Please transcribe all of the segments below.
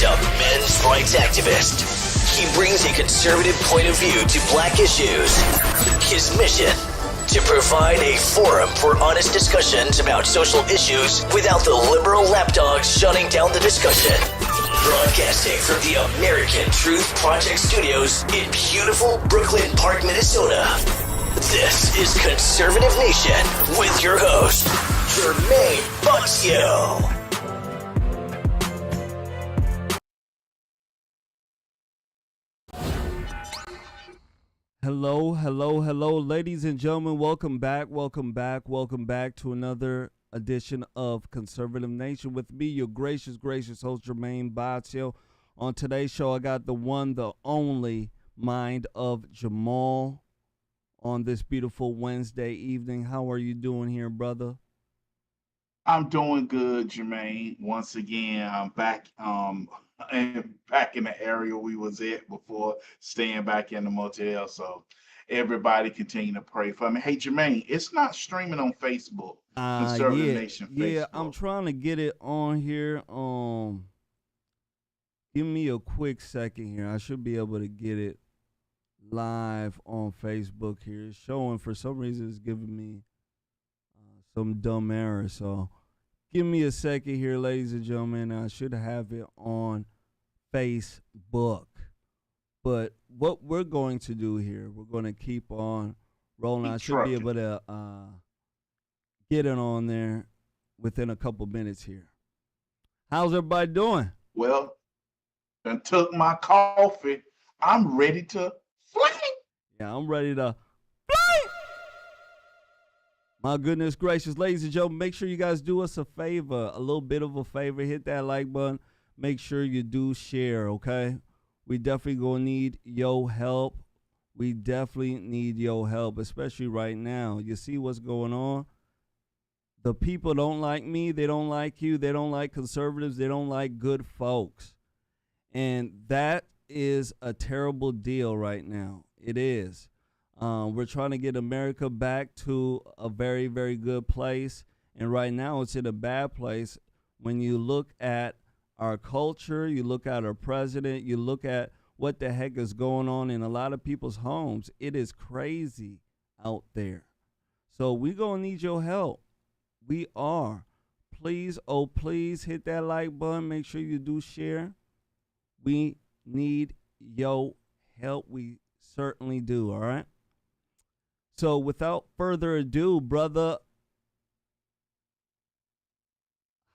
up men's rights activist. He brings a conservative point of view to black issues. His mission, to provide a forum for honest discussions about social issues without the liberal lapdogs shutting down the discussion. Broadcasting from the American Truth Project Studios in beautiful Brooklyn Park, Minnesota. This is Conservative Nation with your host, Jermain Botsio. Hello, ladies and gentlemen. Welcome back to another edition of Conservative Nation with me, your gracious host, Jermain Botsio. On today's show, I got the one, the only mind of Jamal on this beautiful Wednesday evening. How are you doing here, brother? I'm doing good, Jermain. Once again, I'm back back in the area we was at before, staying back in the motel. So everybody continue to pray for me. Hey, Jermain, it's not streaming on Facebook. Conservative Nation Facebook. Yeah, I'm trying to get it on here. Give me a quick second here. I should be able to get it live on Facebook here. It's showing, for some reason, it's giving me some dumb error. So give me a second here, ladies and gentlemen. I should have it on Facebook. But what we're going to do here, we're going to keep on rolling. I should be able to get it on there within a couple minutes here. How's everybody doing? Well, I took my coffee. I'm ready to fly. Yeah, I'm ready to fly. My goodness gracious, ladies and gentlemen, make sure you guys do us a favor, a little bit of a favor. Hit that like button. Make sure you do share, okay? We definitely gonna need your help. We definitely need your help, especially right now. You see what's going on? The people don't like me. They don't like you. They don't like conservatives. They don't like good folks. And that is a terrible deal right now. It is. We're trying to get America back to a very, very good place. And right now it's in a bad place. When you look at our culture, you look at our president, you look at what the heck is going on in a lot of people's homes. It is crazy out there. So we're going to need your help. We are. Please, oh, please hit that like button. Make sure you do share. We need your help. We certainly do, all right? So without further ado, brother,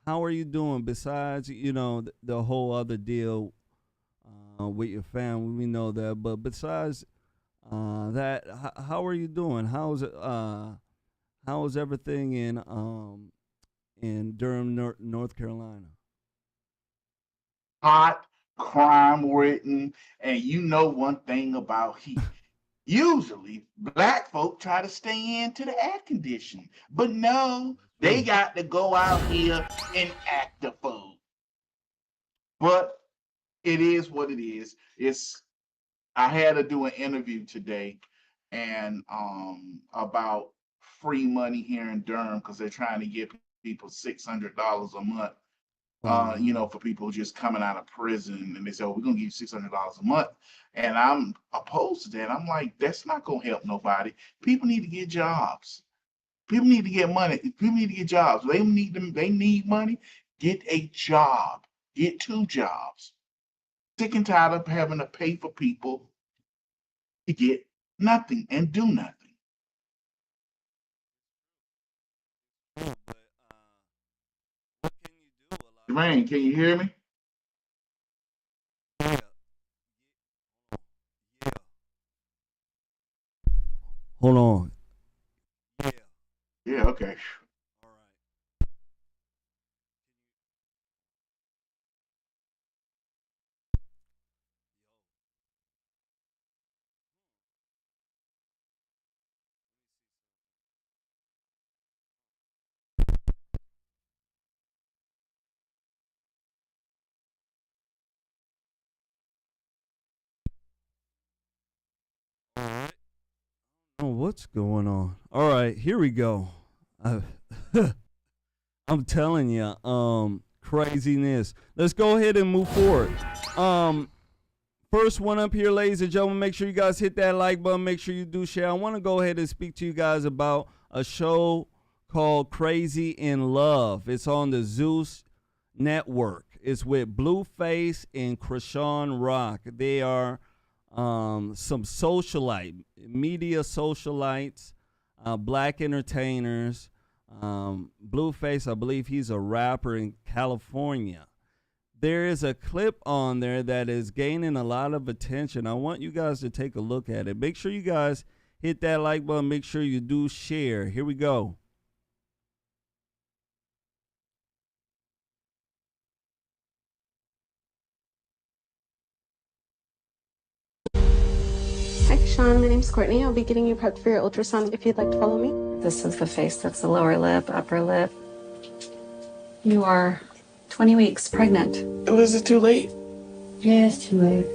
how are you doing besides, the whole other deal with your family? We know that. But besides that, how are you doing? How's everything in Durham, North Carolina? Hot, crime written, and you know one thing about heat. Usually, black folk try to stay into the air conditioning, but no, they got to go out here and act the fool. But it is what it is. I had to do an interview today, and about free money here in Durham because they're trying to give people $600 a month. For people just coming out of prison, and they say, "Oh, we're gonna give you $600 a month," and I'm opposed to that. I'm like, that's not gonna help nobody. People need to get jobs. People need to get money. People need to get jobs. They need them. They need money. Get a job. Get 2 jobs. Sick and tired of having to pay for people to get nothing and do nothing. Jermain, can you hear me? Hold on. Yeah, okay. Oh, what's going on? All right, here we go. I'm telling you, craziness. Let's go ahead and move forward. First one up here, ladies and gentlemen, make sure you guys hit that like button. Make sure you do share. I want to go ahead and speak to you guys about a show called Crazy in Love. It's on the Zeus Network. It's with Blueface and Chrisean Rock. They are some media socialites, black entertainers. Blueface, I believe he's a rapper in California. There is a clip on there that is gaining a lot of attention. I want you guys to take a look at it. Make sure you guys hit that like button. Make sure you do share. Here we go. Hi, Sean. My name's Courtney. I'll be getting you prepped for your ultrasound if you'd like to follow me. This is the face. That's the lower lip, upper lip. You are 20 weeks pregnant. Is it too late? Yeah, it's too late.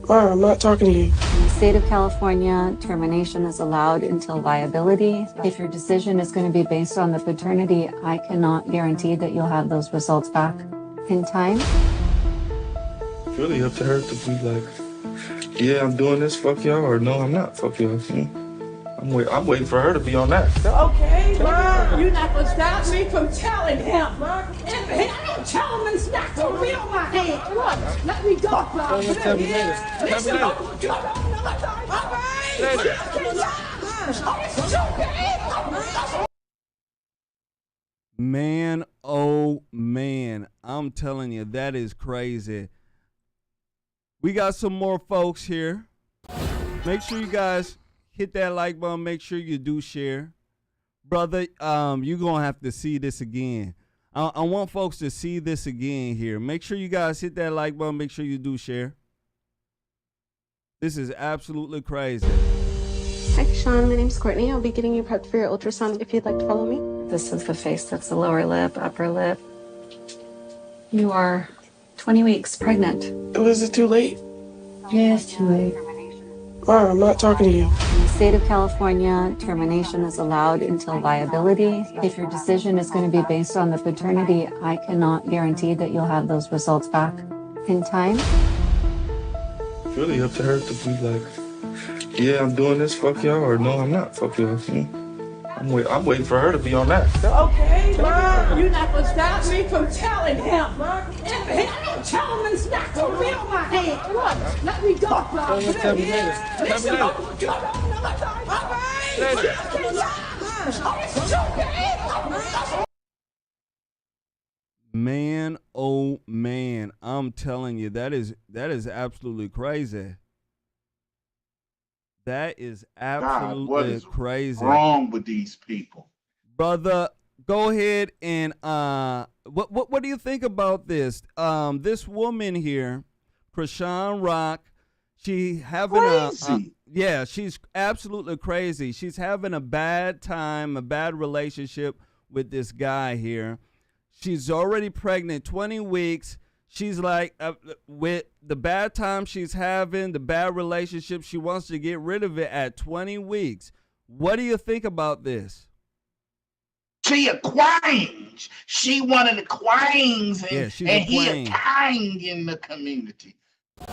Mom, I'm not talking to you. In the state of California, termination is allowed until viability. If your decision is going to be based on the paternity, I cannot guarantee that you'll have those results back in time. It's really up to her to be like, yeah, I'm doing this, fuck y'all, or no, I'm not, fuck y'all. I'm waiting for her to be on that. Okay, Mom, you're not gonna stop me from telling him. If I don't tell him, it's not gonna be on my head. Look, let me go, Mom. Tell me later. Listen, Tell me all right. Man, oh man, I'm telling you, that is crazy. We got some more folks here. Make sure you guys hit that like button. Make sure you do share. Brother, you're going to have to see this again. I want folks to see this again here. Make sure you guys hit that like button. Make sure you do share. This is absolutely crazy. Hi, Sean. My name's Courtney. I'll be getting you prepped for your ultrasound if you'd like to follow me. This is the face. That's the lower lip, upper lip. You are 20 weeks pregnant. Is it too late? Yeah, it's too late. Mom, I'm not talking to you. In the state of California, termination is allowed until viability. If your decision is going to be based on the paternity, I cannot guarantee that you'll have those results back in time. It's really up to her to be like, yeah, I'm doing this, fuck y'all, or no, I'm not, fuck y'all. I'm waiting for her to be on that. Okay, Mom, you're not gonna stop me from telling him. If I don't tell him, it's not gonna be on my head. Look, let me go, Mom. Tell me later. Listen, Tell me later. Man, oh man, I'm telling you, that is absolutely crazy. That is absolutely God, what is crazy. wrong with these people? Brother, go ahead and what do you think about this? This woman here, Chrisean Rock, she having Crazy. she's absolutely crazy. She's having a bad time, a bad relationship with this guy here. She's already pregnant, 20 weeks. She's like, with the bad time she's having, the bad relationship, she wants to get rid of it at 20 weeks. What do you think about this? She a queens. She one of the queens, and she's a he queen. a king in the community.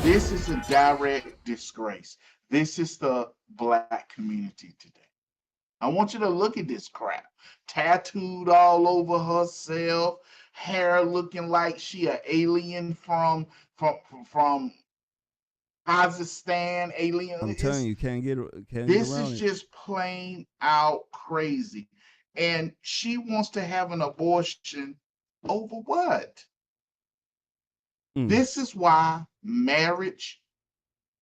This is a direct disgrace. This is the black community today. I want you to look at this crap. Tattooed all over herself, hair looking like she an alien from Kazakhstan. Alien. I'm telling you, can't get This around is it. just plain out crazy. And she wants to have an abortion over what? This is why marriage,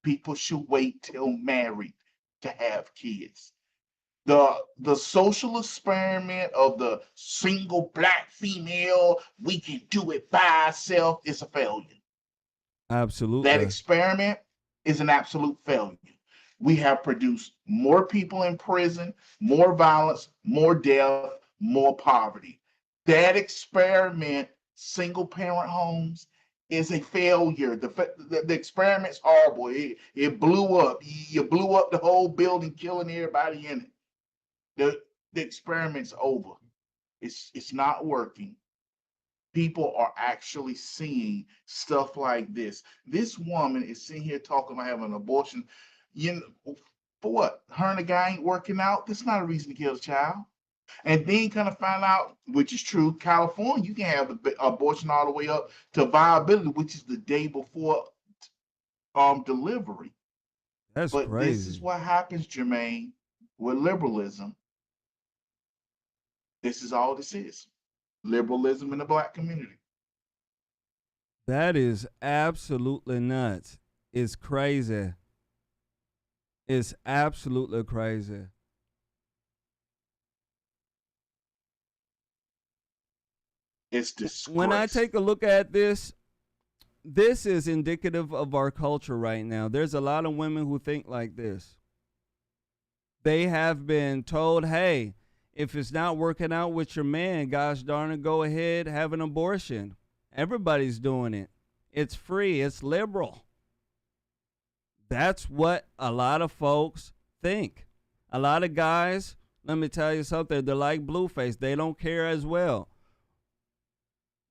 people should wait till married to have kids. The social experiment of the single black female, we can do it by ourselves, is a failure. Absolutely. That experiment is an absolute failure. We have produced more people in prison, more violence, more death, more poverty. That experiment, single parent homes, is a failure. The experiment's horrible. It blew up. You blew up the whole building, killing everybody in it. The experiment's over. It's not working. people are actually seeing stuff like this. This woman is sitting here talking about having an abortion. You know, for what? Her and the guy ain't working out. That's not a reason to kill a child. And then kind of find out, which is true, California, you can have the abortion all the way up to viability, which is the day before delivery. That's But this is crazy. what happens, Jermaine, with liberalism. This is all this is. Liberalism in the black community. That is absolutely nuts. It's crazy. It's absolutely crazy. It's When I disgrace. take a look at this, this is indicative of our culture right now. There's a lot of women who think like this. They have been told, hey, if it's not working out with your man, gosh darn it, go ahead, have an abortion. Everybody's doing it. It's free, it's liberal. That's what a lot of folks think. A lot of guys, let me tell you something, they're like Blueface. They don't care as well.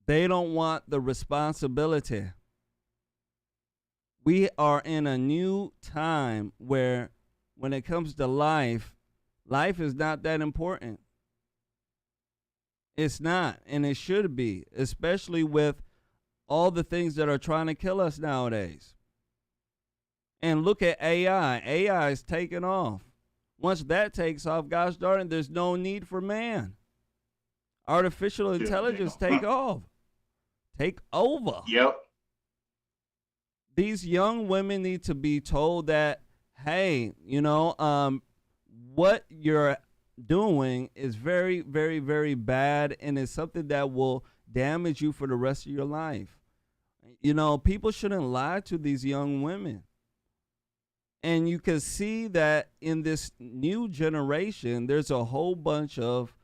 They don't want the responsibility. We are in a new time where when it comes to life, life is not that important. It's not, and it should be, especially with all the things that are trying to kill us nowadays. And look at AI. AI is taking off. Once that takes off, gosh darn it, there's no need for man. Artificial intelligence take off. Take over. Yep. These young women need to be told that, hey, what you're doing is very, very, very bad, and it's something that will damage you for the rest of your life. People shouldn't lie to these young women. And you can see that in this new generation, there's a whole bunch of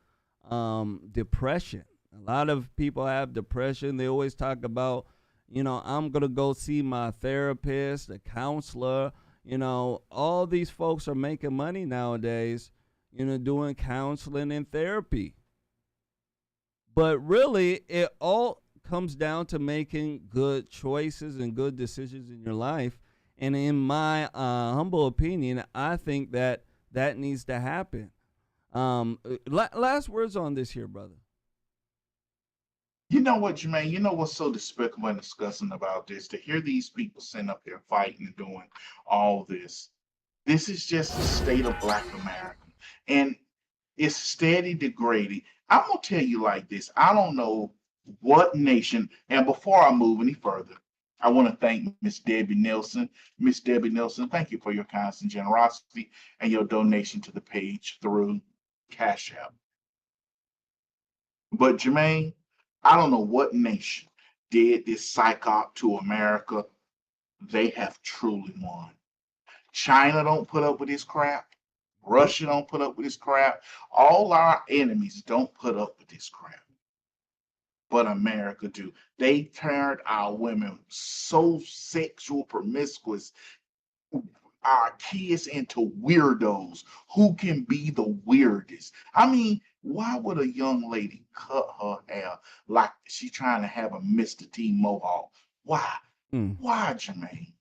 depression. A lot of people have depression. They always talk about, I'm going to go see my therapist, a counselor. All these folks are making money nowadays, doing counseling and therapy. But really, it all comes down to making good choices and good decisions in your life. And in my humble opinion, I think that needs to happen. Last words on this here, brother. You know what, Jermaine? You know what's so despicable and disgusting about this? To hear these people sitting up here fighting and doing all this. This is just the state of Black America. And it's steady degrading. I'm going to tell you like this. I don't know what nation, and before I move any further, I want to thank Miss Debbie Nelson. Miss Debbie Nelson, thank you for your constant generosity and your donation to the page through Cash App. But Jermaine, I don't know what nation did this psyop to America. They have truly won. China don't put up with this crap. Russia don't put up with this crap. All our enemies don't put up with this crap. But America do. They turned our women so sexual promiscuous, our kids into weirdos who can be the weirdest. I mean, why would a young lady cut her hair like she's trying to have a Mr. T mohawk? Why? Why, Jermaine?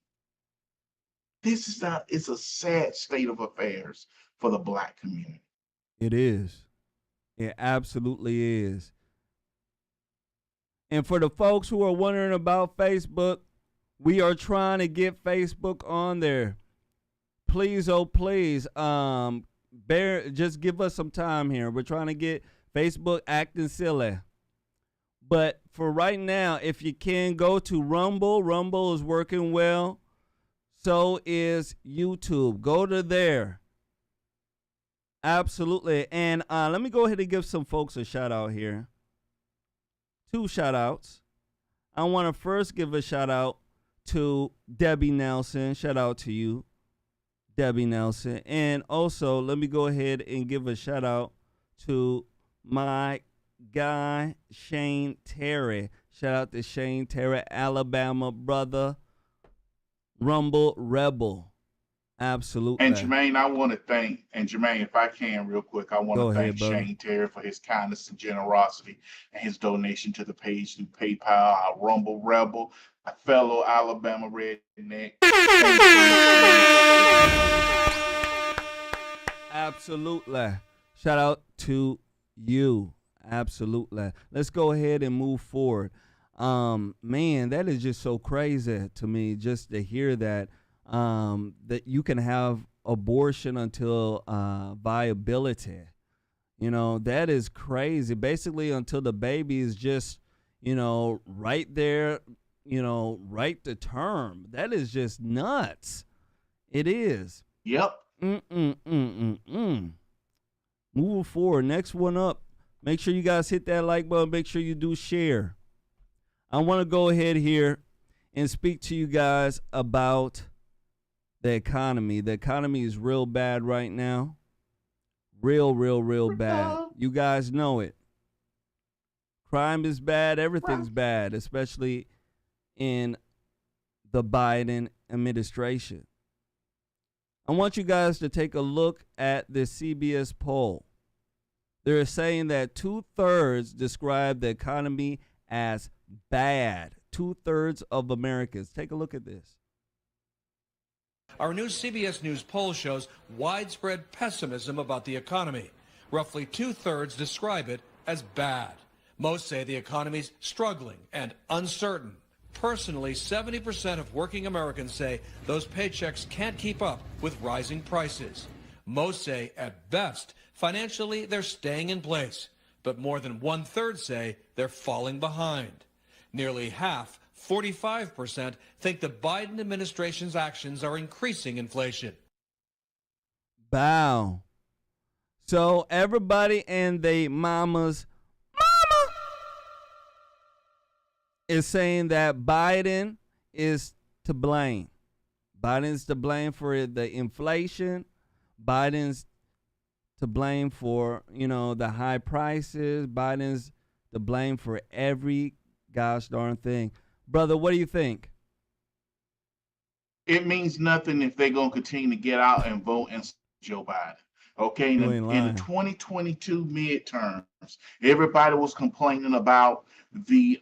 It's a sad state of affairs for the Black community. It is. It absolutely is. And for the folks who are wondering about Facebook, we are trying to get Facebook on there. Please, oh please, just give us some time here. We're trying to get Facebook acting silly. But for right now, if you can, go to Rumble. Rumble is working well. So is YouTube. Go to there. Absolutely. And let me go ahead and give some folks a shout out here. 2 shout outs. I want to first give a shout out to Debbie Nelson. Shout out to you, Debbie Nelson. And also, let me go ahead and give a shout out to my guy, Shane Terry. Shout out to Shane Terry, Alabama brother, Rumble Rebel. Absolutely. And Jermaine, Jermaine, if I can real quick, I want Go to ahead, thank brother. Shane Terry for his kindness and generosity and his donation to the page through PayPal, our Rumble Rebel, a fellow Alabama redneck. Thanks so much, Jermaine. Absolutely. Shout out to you. Absolutely. Let's go ahead and move forward. Man, that is just so crazy to me just to hear that that you can have abortion until viability. You know, that is crazy. Basically until the baby is just, right there, right to term. That is just nuts. It is. Yep. Moving forward, next one up. Make sure you guys hit that like button. Make sure you do share. I want to go ahead here and speak to you guys about the economy. The economy is real bad right now. Real bad. You guys know it. Crime is bad. Everything's bad, especially in the Biden administration. I want you guys to take a look at this CBS poll. They're saying that 2/3 describe the economy as bad. 2/3 of Americans. Take a look at this. Our new CBS News poll shows widespread pessimism about the economy. Roughly 2/3 describe it as bad. Most say the economy's struggling and uncertain. Personally, 70% of working Americans say those paychecks can't keep up with rising prices. Most say, at best, financially they're staying in place, but more than 1/3 say they're falling behind. Nearly half, 45%, think the Biden administration's actions are increasing inflation. Bow. So everybody and they mama is saying that Biden is to blame. Biden's to blame for the inflation. Biden's to blame for, the high prices. Biden's to blame for every gosh darn thing. Brother, what do you think? It means nothing if they're going to continue to get out and vote and Joe Biden. Okay, in the 2022 midterms, everybody was complaining about the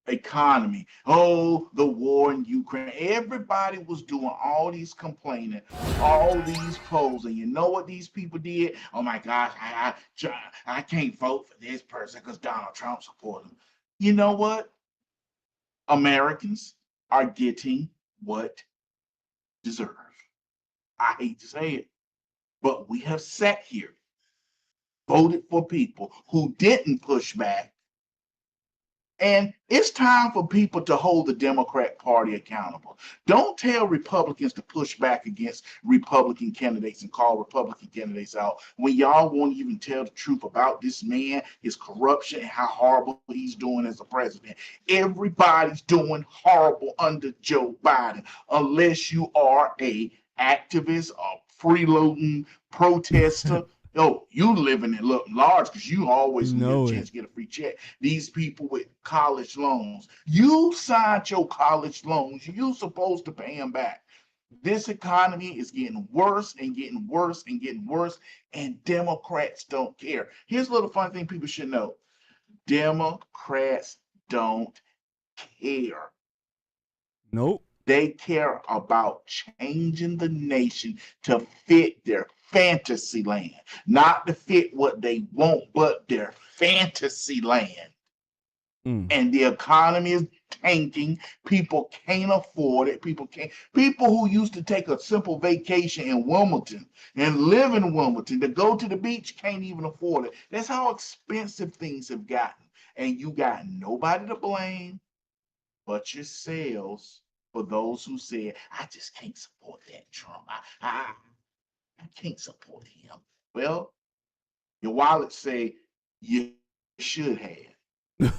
economy. Oh, the war in Ukraine. Everybody was doing all these complaining, all these polls. And you know what these people did? Oh my gosh, I can't vote for this person because Donald Trump supports him. You know what? Americans are getting what deserve. I hate to say it, but we have sat here, voted for people who didn't push back. And it's time for people to hold the Democrat Party accountable. Don't tell Republicans to push back against Republican candidates and call Republican candidates out when y'all won't even tell the truth about this man, his corruption, and how horrible he's doing as a president. Everybody's doing horrible under Joe Biden, unless you are a activist, a freeloading protester. Oh, you living in large because you always get a chance to get a free check. These people with college loans, you signed your college loans. You're supposed to pay them back. This economy is getting worse and getting worse and getting worse, and Democrats don't care. Here's a little fun thing people should know. Democrats don't care. Nope. They care about changing the nation to fit their fantasy land, not to fit what they want, but their fantasy land. And the economy is tanking. People can't afford it. People who used to take a simple vacation in Wilmington and live in Wilmington to go to the beach can't even afford it. That's how expensive things have gotten. And you got nobody to blame but yourselves for those who said, I just can't support that Trump. I can't support him. Well, your wallet say you should have.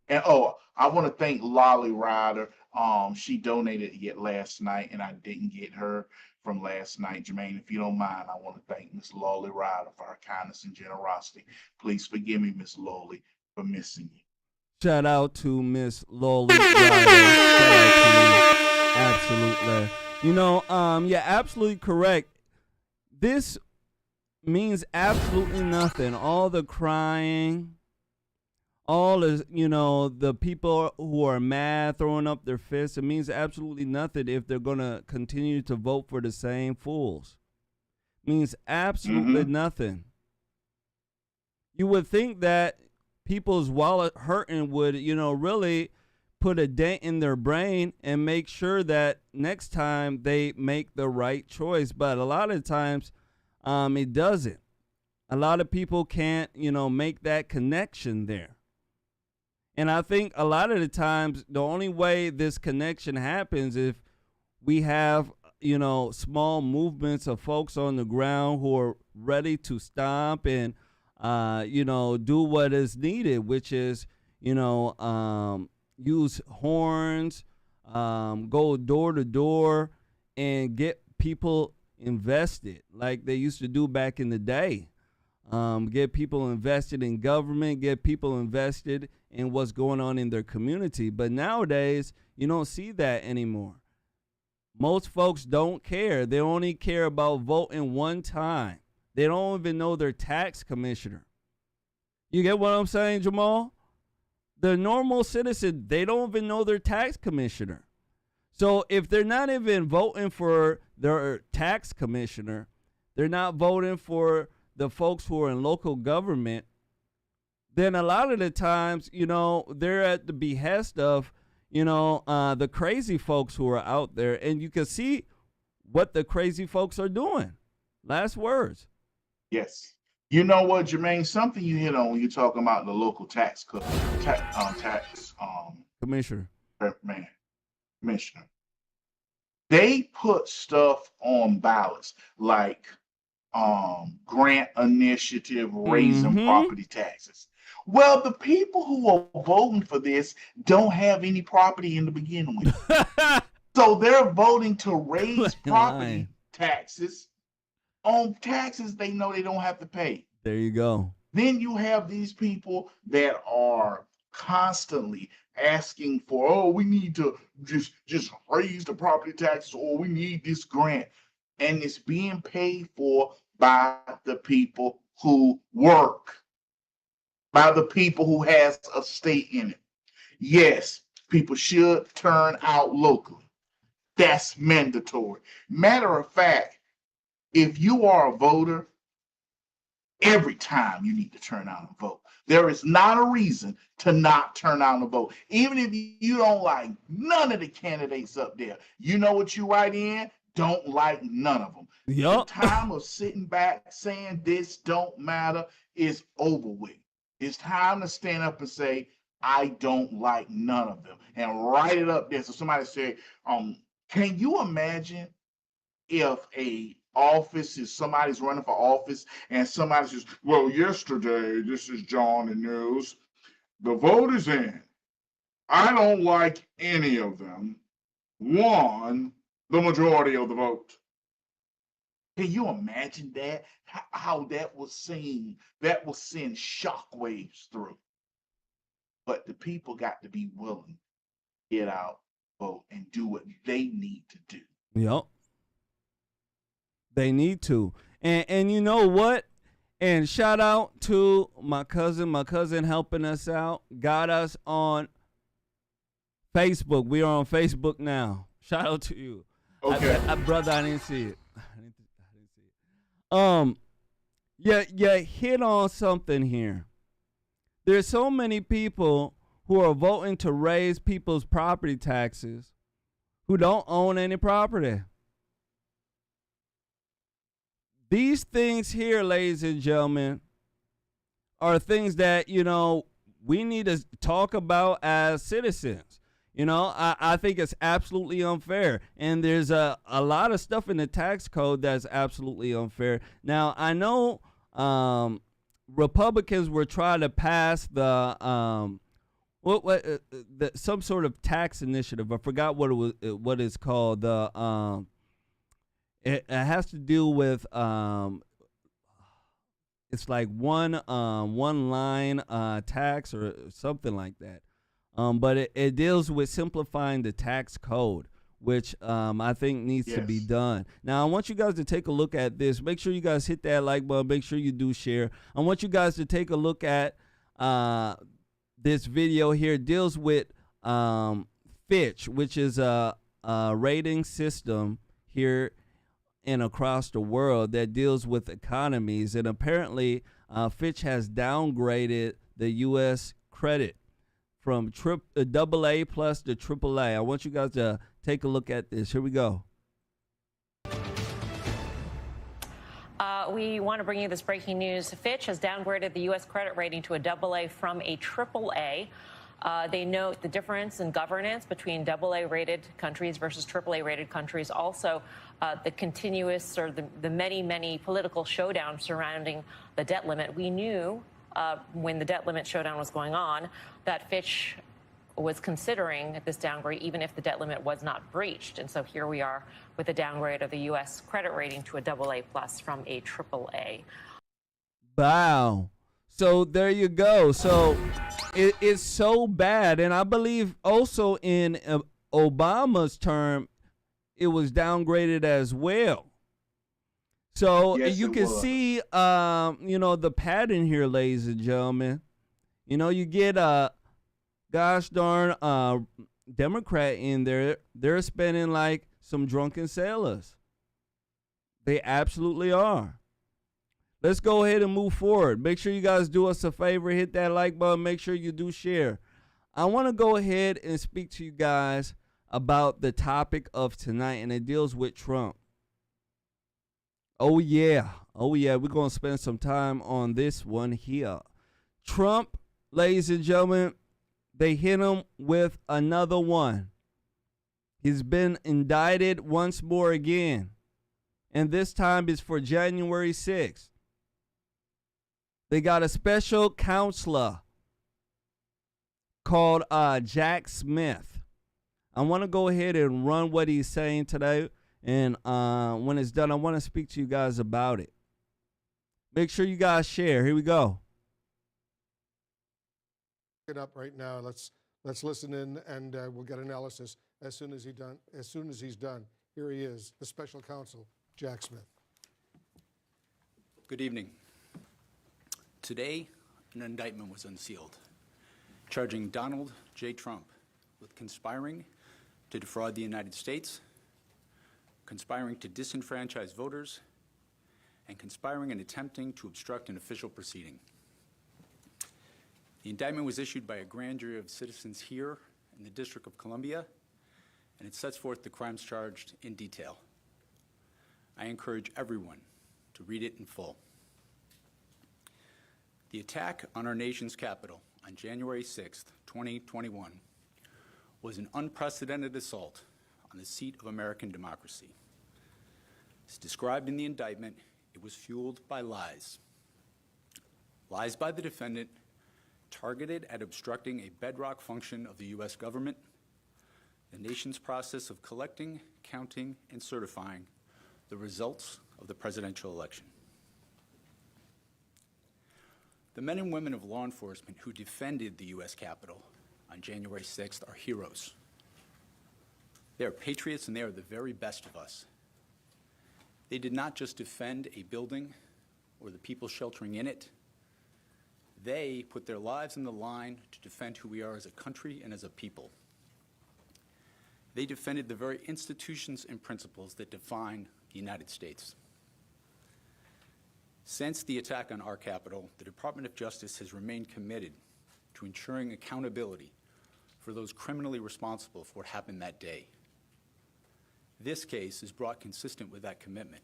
And I want to thank Lolly Ryder. She donated yet last night, and I didn't get her from last night. Jermaine, if you don't mind, I want to thank Miss Lolly Ryder for her kindness and generosity. Please forgive me, Miss Lolly, for missing you. Shout out to Miss Lolly Ryder. Shout out to you. Absolutely. Yeah, absolutely correct. This means absolutely nothing. All the crying, all the, the people who are mad, throwing up their fists, it means absolutely nothing if they're going to continue to vote for the same fools. It means absolutely nothing. You would think that people's wallet hurting would, really put a dent in their brain and make sure that next time they make the right choice. But a lot of times it doesn't. A lot of people can't, make that connection there. And I think a lot of the times the only way this connection happens if we have, small movements of folks on the ground who are ready to stomp and, do what is needed, which is, use horns, go door to door and get people invested like they used to do back in the day. Get people invested in government, get people invested in what's going on in their community. But nowadays, you don't see that anymore. Most folks don't care. They only care about voting one time. They don't even know their tax commissioner. You get what I'm saying, Jamal? The normal citizen, they don't even know their tax commissioner. So if they're not even voting for their tax commissioner, they're not voting for the folks who are in local government, then a lot of the times, they're at the behest of, the crazy folks who are out there. And you can see what the crazy folks are doing. Last words. Yes. You know what, Jermaine? Something you hit on when you're talking about the local tax commissioner. Commissioner. They put stuff on ballots like grant initiative raising property taxes. Well, the people who are voting for this don't have any property in the beginning with. So they're voting to raise property taxes on taxes they know they don't have to pay. There you go. Then you have these people that are constantly asking for, we need to just raise the property taxes, or we need this grant. And it's being paid for by the people who work, by the people who has a stake in it. Yes, people should turn out locally. That's mandatory. Matter of fact, if you are a voter, every time you need to turn out and vote. There is not a reason to not turn out and vote. Even if you don't like none of the candidates up there, you know what you write in? Don't like none of them. Yep. The time of sitting back saying this don't matter is over with. It's time to stand up and say, I don't like none of them, and write it up there. So somebody say, can you imagine if somebody's running for office and somebody says, well, yesterday, this is John in news, the vote is in. I don't like any of them. Won the majority of the vote. Can you imagine that? How that will send shockwaves through. But the people got to be willing to get out, vote, and do what they need to do. Yep. They need to. And you know what? And shout out to my cousin helping us out, got us on Facebook. We are on Facebook now. Shout out to you. Okay. Brother, I didn't see it. Yeah, hit on something here. There's so many people who are voting to raise people's property taxes who don't own any property. These things here, ladies and gentlemen, are things that, we need to talk about as citizens. I think it's absolutely unfair. And there's a lot of stuff in the tax code that's absolutely unfair. Now, I know Republicans were trying to pass the some sort of tax initiative. I forgot what it's called. It has to do with it's like one line tax or something like that. But it deals with simplifying the tax code, which I think needs to be Yes. done. Now, I want you guys to take a look at this. Make sure you guys hit that like button. Make sure you do share. I want you guys to take a look at this video here. It deals with Fitch, which is a rating system here and across the world that deals with economies. And apparently, Fitch has downgraded the U.S. credit from AA plus to AAA. I want you guys to take a look at this. Here we go. We want to bring you this breaking news. Fitch has downgraded the U.S. credit rating to a AA from a AAA. They note the difference in governance between AA-rated countries versus AAA-rated countries. Also, the continuous or the many political showdown surrounding the debt limit. We knew when the debt limit showdown was going on that Fitch was considering this downgrade even if the debt limit was not breached. And so here we are with a downgrade of the U.S. credit rating to a AA plus from a AAA. Wow. So there you go. So it's so bad. And I believe also in Obama's term, it was downgraded as well. So Yes, you it can was. see, the pattern here, ladies and gentlemen. You get a gosh darn Democrat in there. They're spending like some drunken sailors. They absolutely are. Let's go ahead and move forward. Make sure you guys do us a favor. Hit that like button. Make sure you do share. I want to go ahead and speak to you guys about the topic of tonight, and it deals with Trump. Oh, yeah. We're going to spend some time on this one here. Trump, ladies and gentlemen, they hit him with another one. He's been indicted once more again, and this time is for January 6th. They got a special counselor called Jack Smith. I want to go ahead and run what he's saying today. And when it's done, I want to speak to you guys about it. Make sure you guys share. Here we go. It up right now. Let's listen in, and we'll get analysis as soon as he's done. Here he is, the special counsel, Jack Smith. Good evening. Today, an indictment was unsealed, charging Donald J. Trump with conspiring to defraud the United States, conspiring to disenfranchise voters, and conspiring and attempting to obstruct an official proceeding. The indictment was issued by a grand jury of citizens here in the District of Columbia, and it sets forth the crimes charged in detail. I encourage everyone to read it in full. The attack on our nation's capital on January 6th, 2021, was an unprecedented assault on the seat of American democracy. As described in the indictment, it was fueled by lies. Lies by the defendant targeted at obstructing a bedrock function of the U.S. government, the nation's process of collecting, counting, and certifying the results of the presidential election. The men and women of law enforcement who defended the U.S. Capitol on January 6th are heroes. They are patriots, and they are the very best of us. They did not just defend a building or the people sheltering in it. They put their lives on the line to defend who we are as a country and as a people. They defended the very institutions and principles that define the United States. Since the attack on our Capitol, the Department of Justice has remained committed to ensuring accountability for those criminally responsible for what happened that day. This case is brought consistent with that commitment,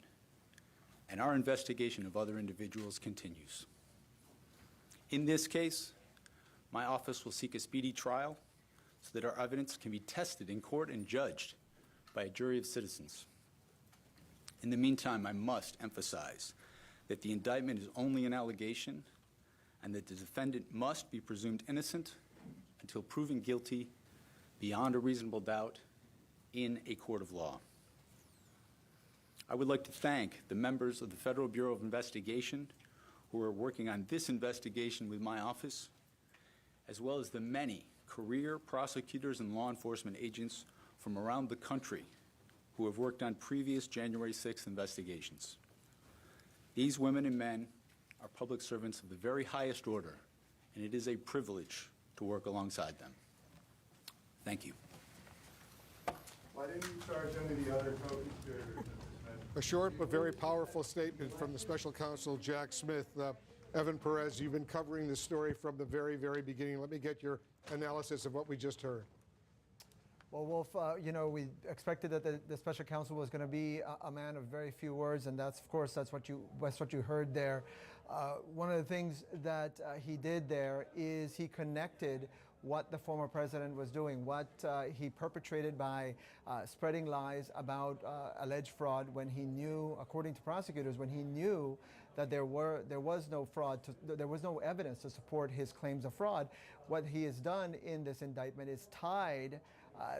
and our investigation of other individuals continues. In this case, my office will seek a speedy trial so that our evidence can be tested in court and judged by a jury of citizens. In the meantime, I must emphasize that the indictment is only an allegation and that the defendant must be presumed innocent until proven guilty beyond a reasonable doubt in a court of law. I would like to thank the members of the Federal Bureau of Investigation who are working on this investigation with my office, as well as the many career prosecutors and law enforcement agents from around the country who have worked on previous January 6th investigations. These women and men are public servants of the very highest order, and it is a privilege to work alongside them. Thank you. Why didn't you charge any of the other co-conspirators? A short but very powerful statement from the special counsel, Jack Smith. Evan Perez, you've been covering this story from the very, very beginning. Let me get your analysis of what we just heard. Well, Wolf, we expected that the special counsel was going to be a man of very few words, and that's, of course, that's what you heard there. One of the things that he did there is he connected what the former president was doing, what he perpetrated by spreading lies about alleged fraud when he knew, according to prosecutors, when he knew that there was no fraud, there was no evidence to support his claims of fraud. What he has done in this indictment is tied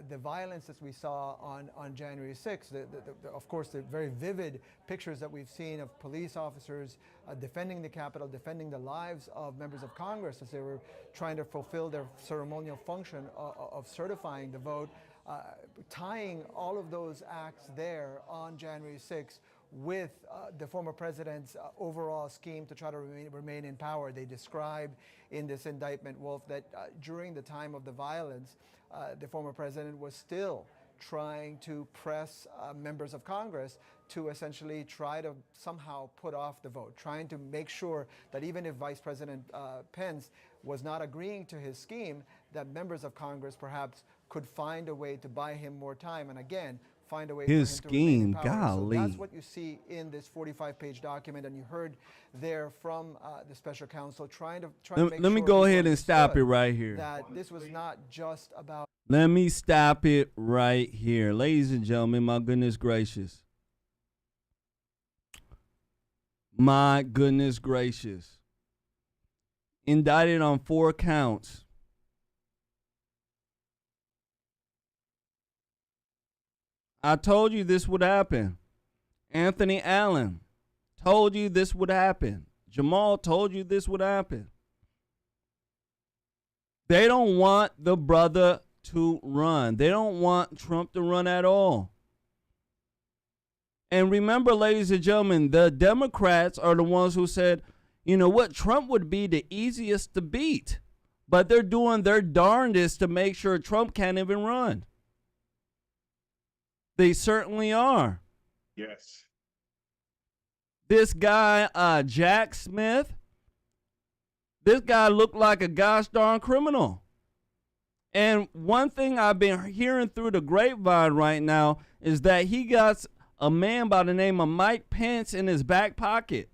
the violence that we saw on January 6th, of course, the very vivid pictures that we've seen of police officers defending the Capitol, defending the lives of members of Congress as they were trying to fulfill their ceremonial function of certifying the vote, tying all of those acts there on January 6th with the former president's overall scheme to try to remain in power. They describe in this indictment, Wolf, that during the time of the violence, the former president was still trying to press members of Congress to essentially try to somehow put off the vote, trying to make sure that even if Vice President Pence was not agreeing to his scheme, that members of Congress perhaps could find a way to buy him more time, and again, find a way his for him to remain in scheme, power. golly. So that's what you see in this 45-page document, and you heard there from the special counsel trying to make Let me sure go people ahead and stop it understood right here. that this was not just about. Let me stop it right here. Ladies and gentlemen, my goodness gracious. My goodness gracious. Indicted on 4 counts. I told you this would happen. Anthony Allen told you this would happen. Jamal told you this would happen. They don't want the brother to run. They don't want Trump to run at all. And remember, ladies and gentlemen, the Democrats are the ones who said, you know what, Trump would be the easiest to beat. But they're doing their darndest to make sure Trump can't even run. They certainly are. Yes. This guy, Jack Smith, this guy looked like a gosh darn criminal. And one thing I've been hearing through the grapevine right now is that he got a man by the name of Mike Pence in his back pocket.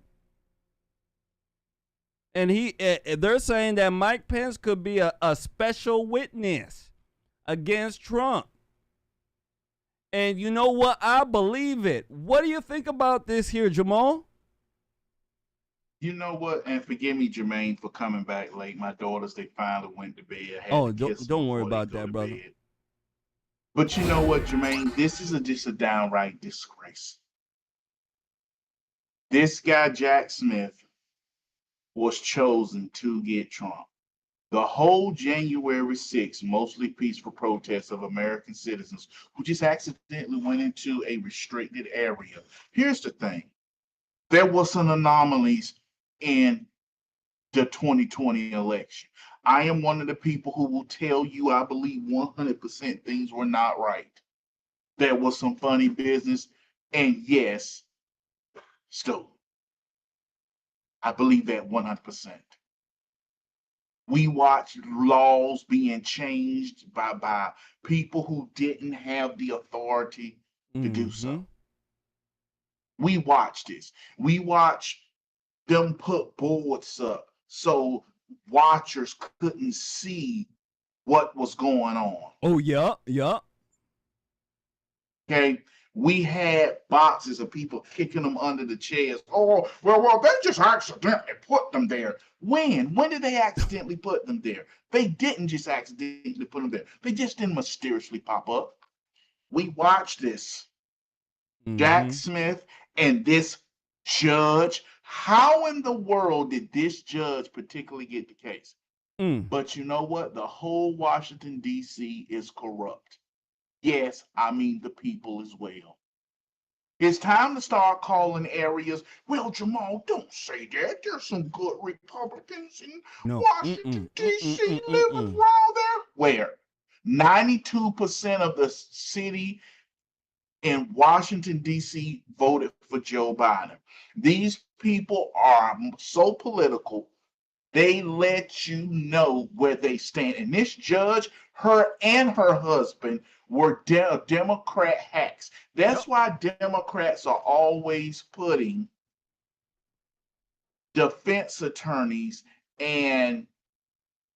And they're saying that Mike Pence could be a special witness against Trump. And you know what? I believe it. What do you think about this here, Jamal? You know what? And forgive me, Jermaine, for coming back late. My daughters, they finally went to bed. Don't worry about that, brother. Bed. But you know what, Jermaine? This is just a downright disgrace. This guy, Jack Smith, was chosen to get Trump. The whole January 6th, mostly peaceful protests of American citizens who just accidentally went into a restricted area. Here's the thing. There were some anomalies in the 2020 election. I am one of the people who will tell you I believe 100% things were not right. There was some funny business, and yes, stolen. I believe that 100%. We watched laws being changed by people who didn't have the authority to do so. We watched this. We watched them put boards up so watchers couldn't see what was going on. Oh, yeah. Okay. We had boxes of people kicking them under the chairs. Oh, well, they just accidentally put them there. When? When did they accidentally put them there? They didn't just accidentally put them there. They just didn't mysteriously pop up. We watched this. Jack Smith and this judge. How in the world did this judge particularly get the case? But you know what? The whole Washington, D.C. is corrupt. Yes, I mean the people as well. It's time to start calling areas. Well, Jamal, don't say that. There's some good Republicans in No. Washington, D.C. living around there. Where? 92% of the city in Washington, D.C. voted for Joe Biden. These people are so political, they let you know where they stand. And this judge, her and her husband were Democrat hacks. That's why Democrats are always putting defense attorneys and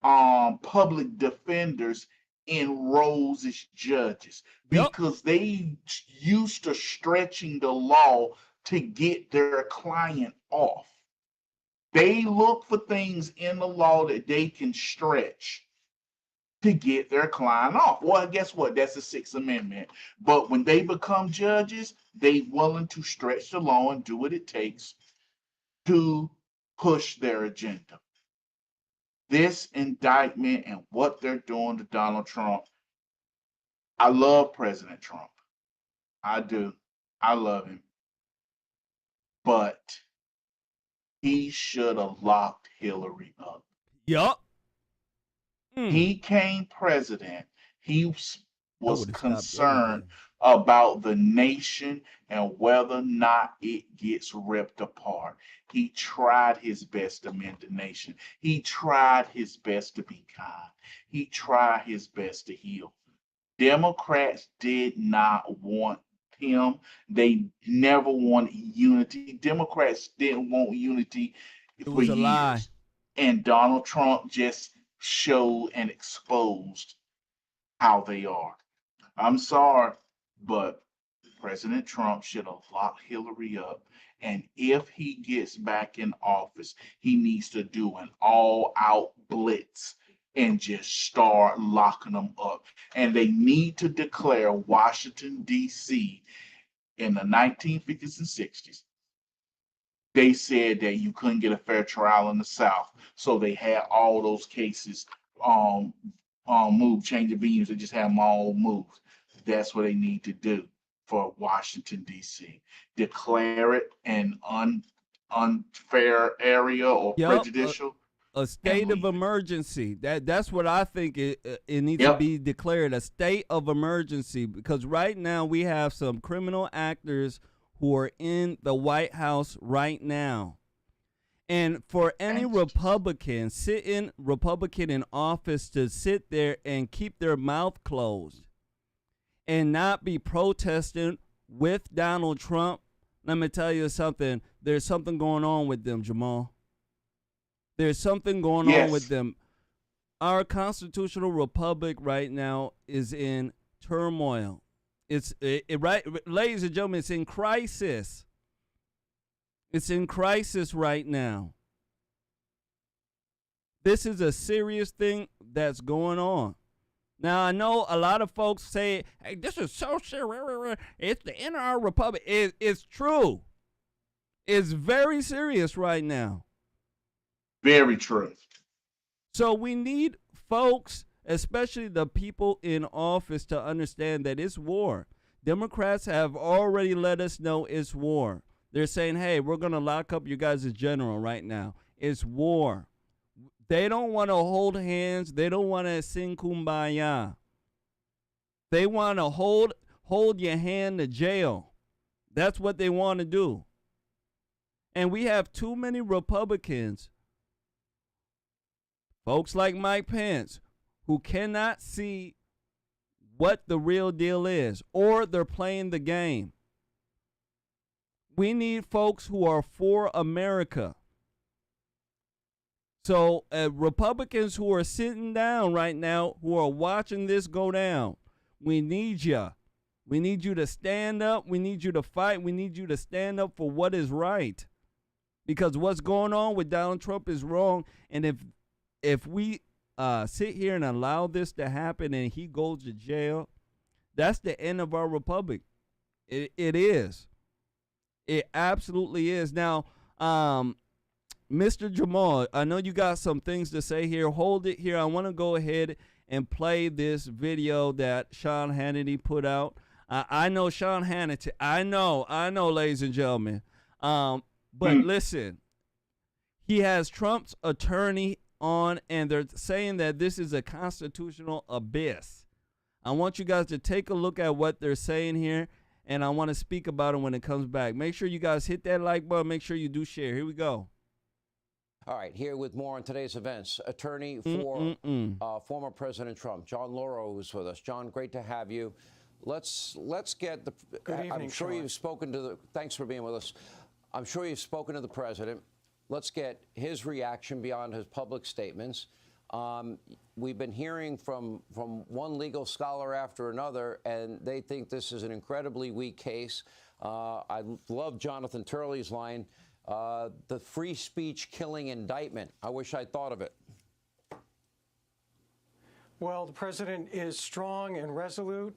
public defenders in roles as judges because they used to stretching the law to get their client off. They look for things in the law that they can stretch to get their client off. Well, guess what? That's the Sixth Amendment. But when they become judges, they willing to stretch the law and do what it takes to push their agenda. This indictment and what they're doing to Donald Trump, I love President Trump. I do. I love him. But he should have locked Hillary up. Yup. He came president. He was concerned about the nation and whether or not it gets ripped apart. He tried his best to mend the nation. He tried his best to be kind. He tried his best to heal. Democrats did not want him. They never wanted unity. Democrats didn't want unity for years. Lie. And Donald Trump just showed and exposed how they are. I'm sorry, but President Trump should have locked Hillary up. And if he gets back in office, he needs to do an all-out blitz and just start locking them up. And they need to declare Washington, D.C. in the 1950s and 60s. They said that you couldn't get a fair trial in the South. So they had all those cases moved, change of venues. They just had them all moved. That's what they need to do for Washington, D.C. Declare it an unfair area or prejudicial. A state of emergency. That's what I think it needs to be declared, a state of emergency, because right now we have some criminal actors who are in the White House right now. And for any Republican in office to sit there and keep their mouth closed and not be protesting with Donald Trump, let me tell you something. There's something going on with them, Jamal. There's something going on with them. Our constitutional republic right now is in turmoil. Right, ladies and gentlemen, it's in crisis. It's in crisis right now. This is a serious thing that's going on. Now, I know a lot of folks say, hey, this is so serious. It's the end of our republic. It's true. It's very serious right now. Very true. So we need folks, especially the people in office, to understand that it's war. Democrats have already let us know it's war. They're saying, hey, we're going to lock up you guys as general right now. It's war. They don't want to hold hands. They don't want to sing kumbaya. They want to hold your hand to jail. That's what they want to do. And we have too many Republicans, folks like Mike Pence, who cannot see what the real deal is, or they're playing the game. We need folks who are for America. So Republicans who are sitting down right now, who are watching this go down, we need you. We need you to stand up. We need you to fight. We need you to stand up for what is right. Because what's going on with Donald Trump is wrong. And if we sit here and allow this to happen and he goes to jail, that's the end of our republic. It is. It absolutely is. Now, Mr. Jamal, I know you got some things to say here. Hold it here. I want to go ahead and play this video that Sean Hannity put out. I know Sean Hannity. I know, ladies and gentlemen. But listen, he has Trump's attorney on, and they're saying that this is a constitutional abyss. I want you guys to take a look at what they're saying here, and I want to speak about it when it comes back. Make sure you guys hit that like button. Make sure you do share. Here we go. All right, here with more on today's events, attorney for former President Trump, John Lauro, is with us. John, great to have you. Let's get the. Good evening, I'm sure Sean. you've spoken to the. Thanks for being with us. I'm sure you've spoken to the president. Let's get his reaction beyond his public statements. We've been hearing from one legal scholar after another, and they think this is an incredibly weak case. I love Jonathan Turley's line, the free speech killing indictment. I wish I'd thought of it. Well, the president is strong and resolute.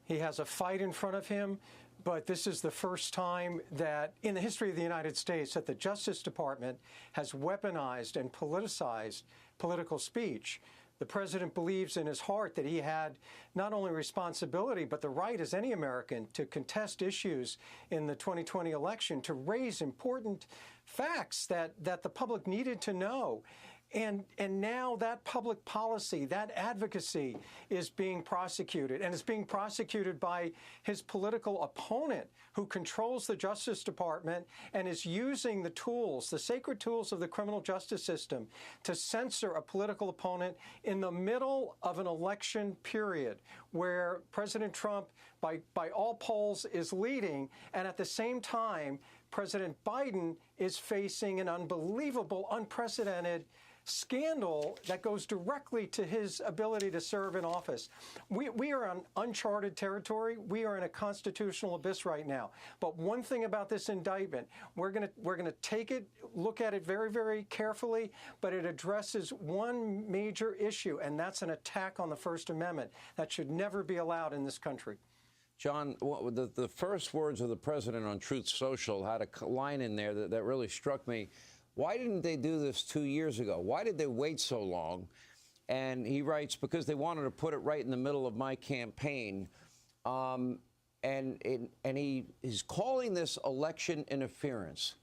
He has a fight in front of him. But this is the first time that in the history of the United States that the Justice Department has weaponized and politicized political speech. The president believes in his heart that he had not only responsibility, but the right as any American to contest issues in the 2020 election, to raise important facts that the public needed to know. And now that public policy, that advocacy is being prosecuted, and it's being prosecuted by his political opponent who controls the Justice Department and is using the tools, the sacred tools of the criminal justice system to censor a political opponent in the middle of an election period where President Trump, by all polls, is leading, and at the same time, President Biden is facing an unbelievable, unprecedented scandal that goes directly to his ability to serve in office. We are on uncharted territory. We are in a constitutional abyss right now. But one thing about this indictment, we're going to take it, look at it very, very carefully, but it addresses one major issue, and that's an attack on the First Amendment that should never be allowed in this country. John, the first words of the president on Truth Social had a line in there that really struck me. Why didn't they do this 2 years ago? Why did they wait so long? And he writes, because they wanted to put it right in the middle of my campaign. And he is calling this election interference.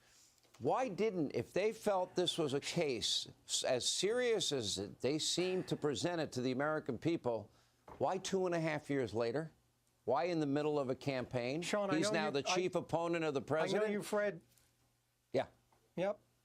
Why didn't, if they felt this was a case as serious as they seem to present it to the American people, why 2.5 years later? Why in the middle of a campaign? Sean, he's now the chief opponent of the president. I know you've read. Yeah.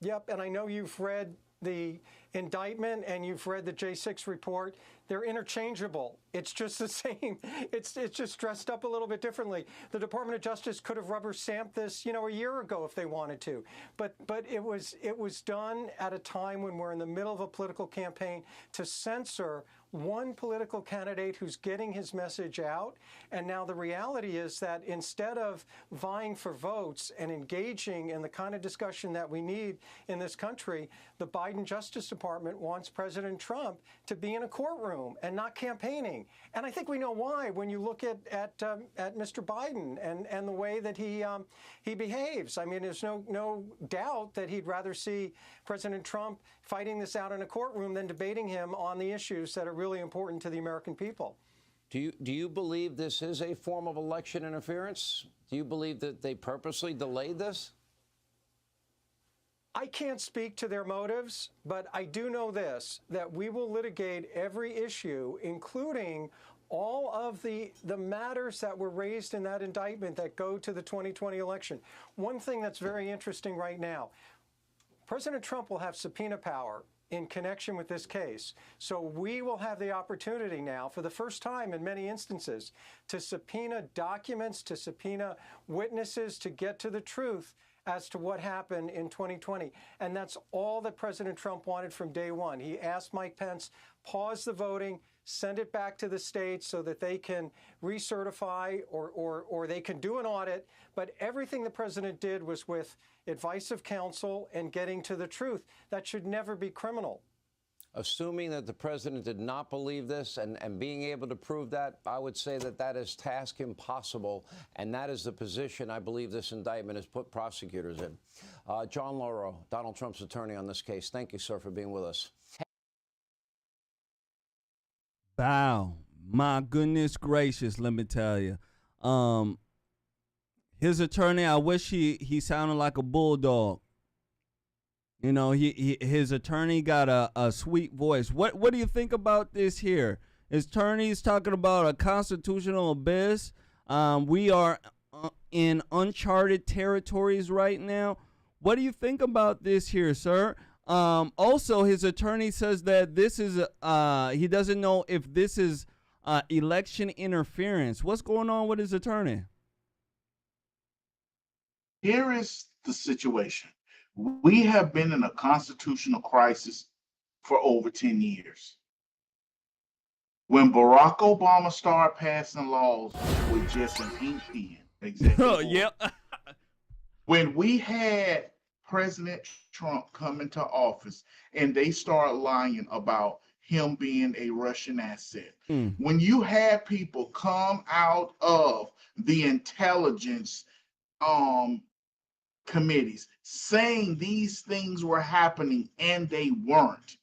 Yep, and I know you've read the indictment and you've read the J6 report. They're interchangeable. It's just the same. It's just dressed up a little bit differently. The Department of Justice could have rubber stamped this, a year ago if they wanted to. But it was done at a time when we're in the middle of a political campaign to censor one political candidate who's getting his message out. And now the reality is that instead of vying for votes and engaging in the kind of discussion that we need in this country, the Biden Justice Department wants President Trump to be in a courtroom and not campaigning. And I think we know why when you look at Mr. Biden and the way that he behaves. I mean, there's no doubt that he'd rather see President Trump fighting this out in a courtroom than debating him on the issues that are really important to the American people. Do you believe this is a form of election interference? Do you believe that they purposely delayed this? I can't speak to their motives, but I do know this, that we will litigate every issue, including all of the matters that were raised in that indictment that go to the 2020 election. One thing that's very interesting right now, President Trump will have subpoena power in connection with this case. So we will have the opportunity now, for the first time in many instances, to subpoena documents, to subpoena witnesses, to get to the truth as to what happened in 2020. And that's all that President Trump wanted from day one. He asked Mike Pence, pause the voting, send it back to the states so that they can recertify or they can do an audit. But everything the president did was with advice of counsel and getting to the truth. That should never be criminal. Assuming that the president did not believe this and being able to prove that, I would say that that is task impossible. And that is the position I believe this indictment has put prosecutors in. John Lauro, Donald Trump's attorney on this case. Thank you, sir, for being with us. Wow. My goodness gracious, let me tell you. His attorney, I wish he sounded like a bulldog. You know, his attorney got a sweet voice. What do you think about this here? His attorney's talking about a constitutional abyss. We are in uncharted territories right now. What do you think about this here, sir? Also, his attorney says that this is he doesn't know if this is election interference. What's going on with his attorney? Here is the situation. We have been in a constitutional crisis for over 10 years. When Barack Obama started passing laws with just an ink pen, executive order. Yep. When we had President Trump come into office and they start lying about him being a Russian asset. When you had people come out of the intelligence committees saying these things were happening and they weren't.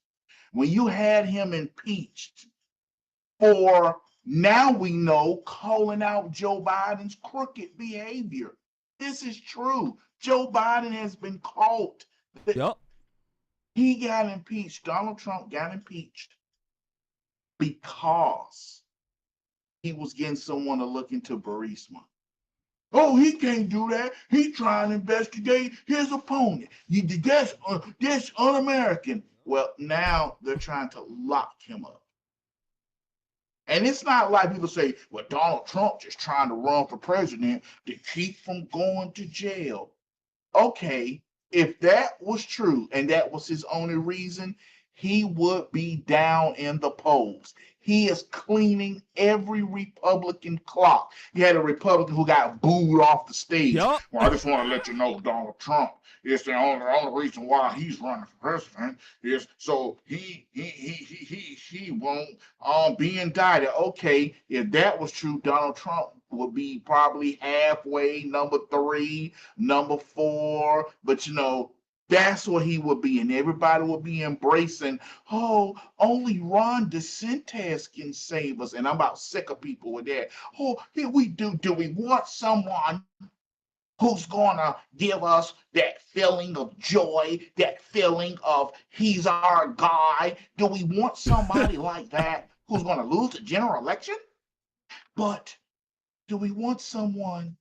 When you had him impeached for, now we know, calling out Joe Biden's crooked behavior. This is true. Joe Biden has been caught. Yep. He got impeached. Donald Trump got impeached because he was getting someone to look into Burisma. Oh, he can't do that. He's trying to investigate his opponent. That's un-American. Well, now they're trying to lock him up. And it's not like people say, well, Donald Trump just trying to run for president to keep from going to jail. Okay, if that was true and that was his only reason, he would be down in the polls. He is cleaning every Republican clock. You had a Republican who got booed off the stage. Yep. Well, I just want to let you know, Donald Trump is the only reason why he's running for president is so he won't be indicted. Okay, if that was true, Donald Trump would be probably halfway, number 3, number 4, but you know, that's what he would be, and everybody would be embracing, oh, only Ron DeSantis can save us. And I'm about sick of people with that. Oh, here we do we want someone who's gonna give us that feeling of joy, that feeling of he's our guy? Do we want somebody like that who's gonna lose the general election? But do we want someone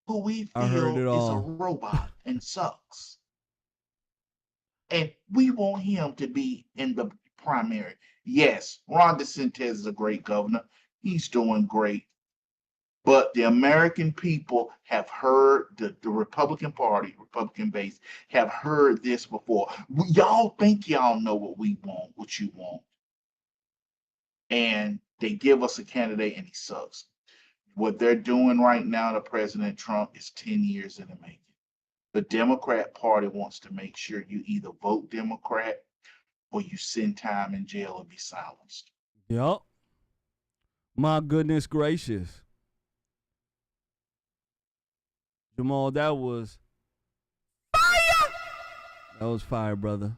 who we feel is a robot and sucks? And we want him to be in the primary. Yes, Ron DeSantis is a great governor. He's doing great. But the American people have heard, the Republican Party, Republican base, have heard this before. Y'all think y'all know what we want, what you want. And they give us a candidate and he sucks. What they're doing right now to President Trump is 10 years in the making. The Democrat Party wants to make sure you either vote Democrat or you send time in jail or be silenced. Yep. My goodness gracious. Jamal, that was fire. That was fire, brother.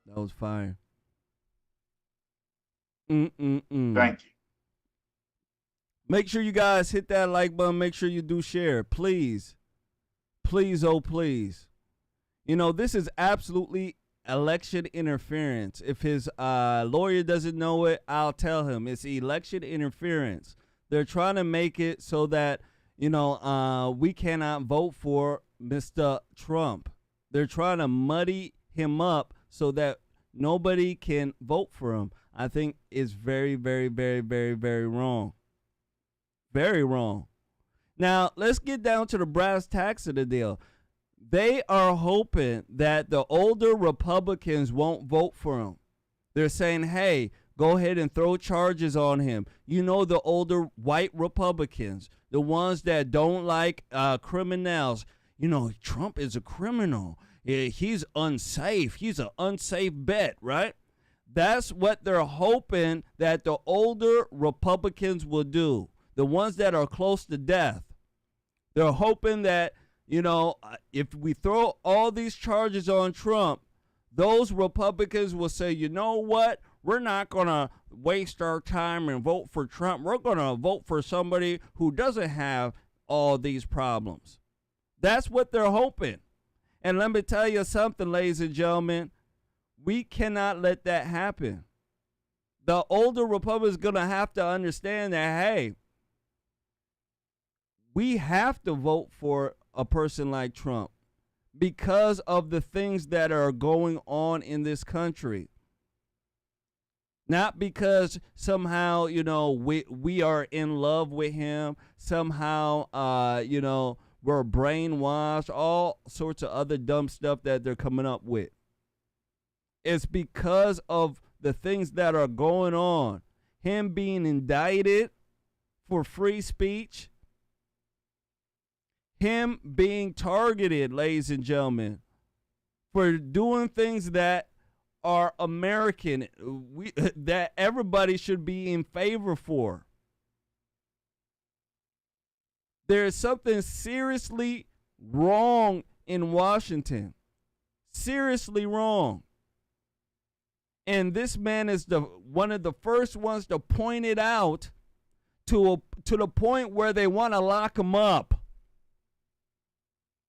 That was fire. Thank you. Make sure you guys hit that like button. Make sure you do share, please. Please, oh, please. You know, this is absolutely election interference. If his lawyer doesn't know it, I'll tell him. It's election interference. They're trying to make it so that, you know, we cannot vote for Mr. Trump. They're trying to muddy him up so that nobody can vote for him. I think it's very, very, very, very, very wrong. Very wrong. Now, let's get down to the brass tacks of the deal. They are hoping that the older Republicans won't vote for him. They're saying, hey, go ahead and throw charges on him. You know, the older white Republicans, the ones that don't like criminals. You know, Trump is a criminal. He's unsafe. He's an unsafe bet, right? That's what they're hoping that the older Republicans will do. The ones that are close to death. They're hoping that, you know, if we throw all these charges on Trump, those Republicans will say, you know what? We're not going to waste our time and vote for Trump. We're going to vote for somebody who doesn't have all these problems. That's what they're hoping. And let me tell you something, ladies and gentlemen. We cannot let that happen. The older Republicans are going to have to understand that, hey, we have to vote for a person like Trump because of the things that are going on in this country. Not because somehow, we are in love with him. Somehow, we're brainwashed. All sorts of other dumb stuff that they're coming up with. It's because of the things that are going on. Him being indicted for free speech. Him being targeted, ladies and gentlemen, for doing things that are American, that everybody should be in favor for. There is something seriously wrong in Washington. Seriously wrong. And this man is one of the first ones to point it out to the point where they want to lock him up.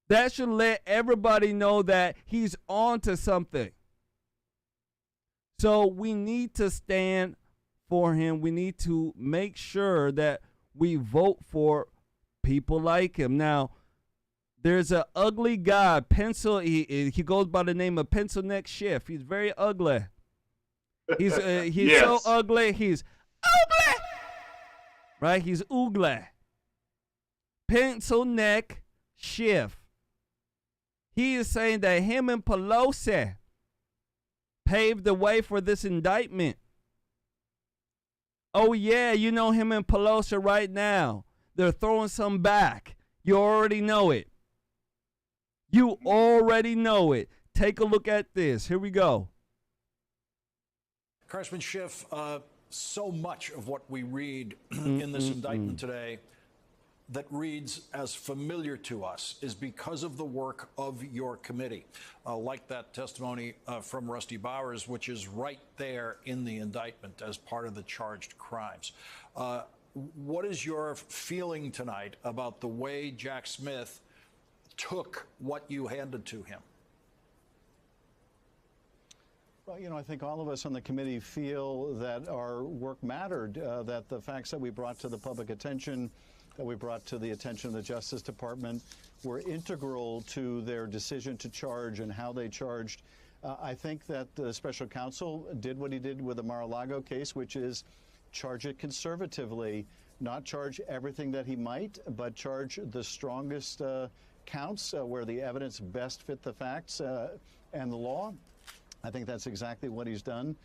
That should let everybody know that he's on to something. So we need to stand for him. We need to make sure that we vote for people like him. Now, there's an ugly guy, he goes by the name of Pencil Neck Schiff. He's very ugly. He's yes. So ugly. He's ugly. Right? He's ugly. Pencil Neck Schiff. He is saying that him and Pelosi paved the way for this indictment. Oh, yeah, him and Pelosi right now. They're throwing some back. You already know it. You already know it. Take a look at this. Here we go. Congressman Schiff, so much of what we read in this indictment today that reads as familiar to us is because of the work of your committee, like that testimony from Rusty Bowers, which is right there in the indictment as part of the charged crimes. What is your feeling tonight about the way Jack Smith took what you handed to him? Well, I think all of us on the committee feel that our work mattered, that the facts that we brought to the public attention, that we brought to the attention of the Justice Department were integral to their decision to charge and how they charged. I think that the special counsel did what he did with the Mar-a-Lago case, which is charge it conservatively, not charge everything that he might, but charge the strongest counts where the evidence best fit the facts and the law. I think that's exactly what he's done.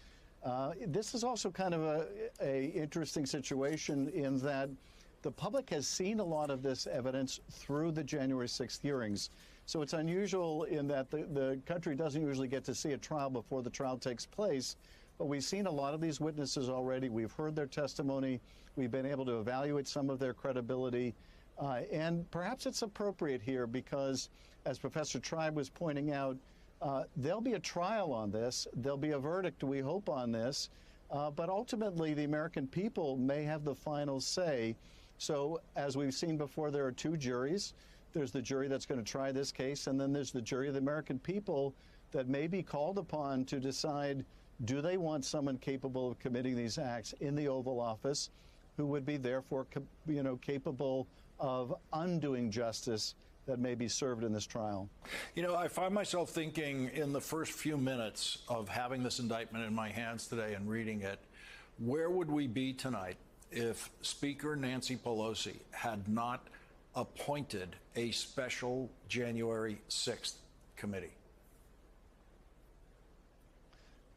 This is also kind of a interesting situation in that the public has seen a lot of this evidence through the January 6th hearings. So it's unusual in that the country doesn't usually get to see a trial before the trial takes place. But we've seen a lot of these witnesses already. We've heard their testimony. We've been able to evaluate some of their credibility. And perhaps it's appropriate here because, as Professor Tribe was pointing out, there'll be a trial on this. There'll be a verdict, we hope, on this. But ultimately, the American people may have the final say. So, as we've seen before, there are two juries. There's the jury that's going to try this case, and then there's the jury of the American people that may be called upon to decide, do they want someone capable of committing these acts in the Oval Office who would be therefore, capable of undoing justice that may be served in this trial? I find myself thinking in the first few minutes of having this indictment in my hands today and reading it, where would we be tonight if Speaker Nancy Pelosi had not appointed a special January 6th committee?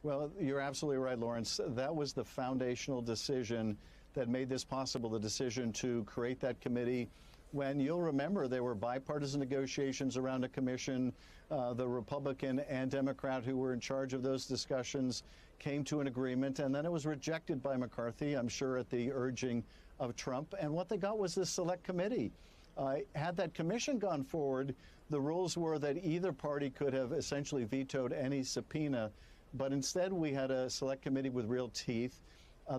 Well, you're absolutely right, Lawrence. That was the foundational decision that made this possible, the decision to create that committee. When you'll remember, there were bipartisan negotiations around a commission. The Republican and Democrat who were in charge of those discussions came to an agreement, and then it was rejected by McCarthy, I'm sure at the urging of Trump. And what they got was this select committee. Had that commission gone forward, the rules were that either party could have essentially vetoed any subpoena, but instead we had a select committee with real teeth.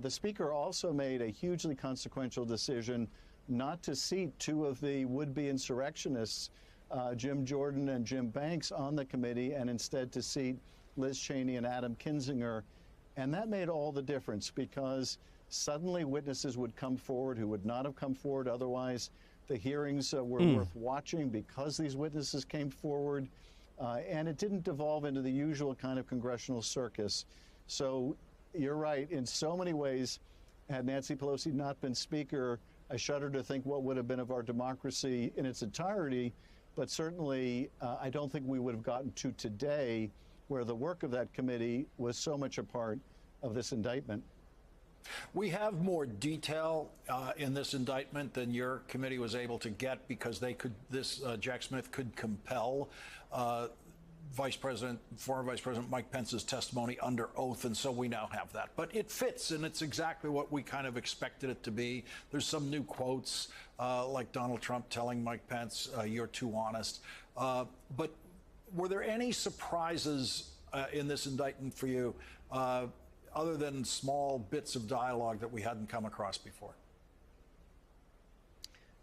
The Speaker also made a hugely consequential decision not to seat two of the would-be insurrectionists, Jim Jordan and Jim Banks, on the committee, and instead to seat Liz Cheney and Adam Kinzinger. And that made all the difference, because suddenly witnesses would come forward who would not have come forward otherwise. The hearings were worth watching because these witnesses came forward, and it didn't devolve into the usual kind of congressional circus. So you're right. In so many ways, had Nancy Pelosi not been Speaker, I shudder to think what would have been of our democracy in its entirety. But certainly, I don't think we would have gotten to today, where the work of that committee was so much a part of this indictment. We have more detail in this indictment than your committee was able to get, because Jack Smith could compel former Vice President Mike Pence's testimony under oath, and so we now have that. But it fits, and it's exactly what we kind of expected it to be. There's some new quotes, like Donald Trump telling Mike Pence, "You're too honest." But were there any surprises in this indictment for you, other than small bits of dialogue that we hadn't come across before?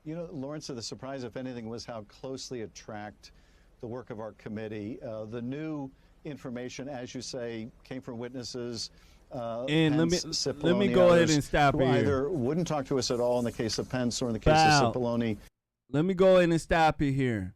You know, Lawrence, the surprise, if anything, was how closely it tracked the work of our committee. The new information, as you say, came from witnesses. And Pence, let me go ahead and stop who here. Either wouldn't talk to us at all in the case of Pence or in the case of Cipollone. Let me go ahead and stop you here.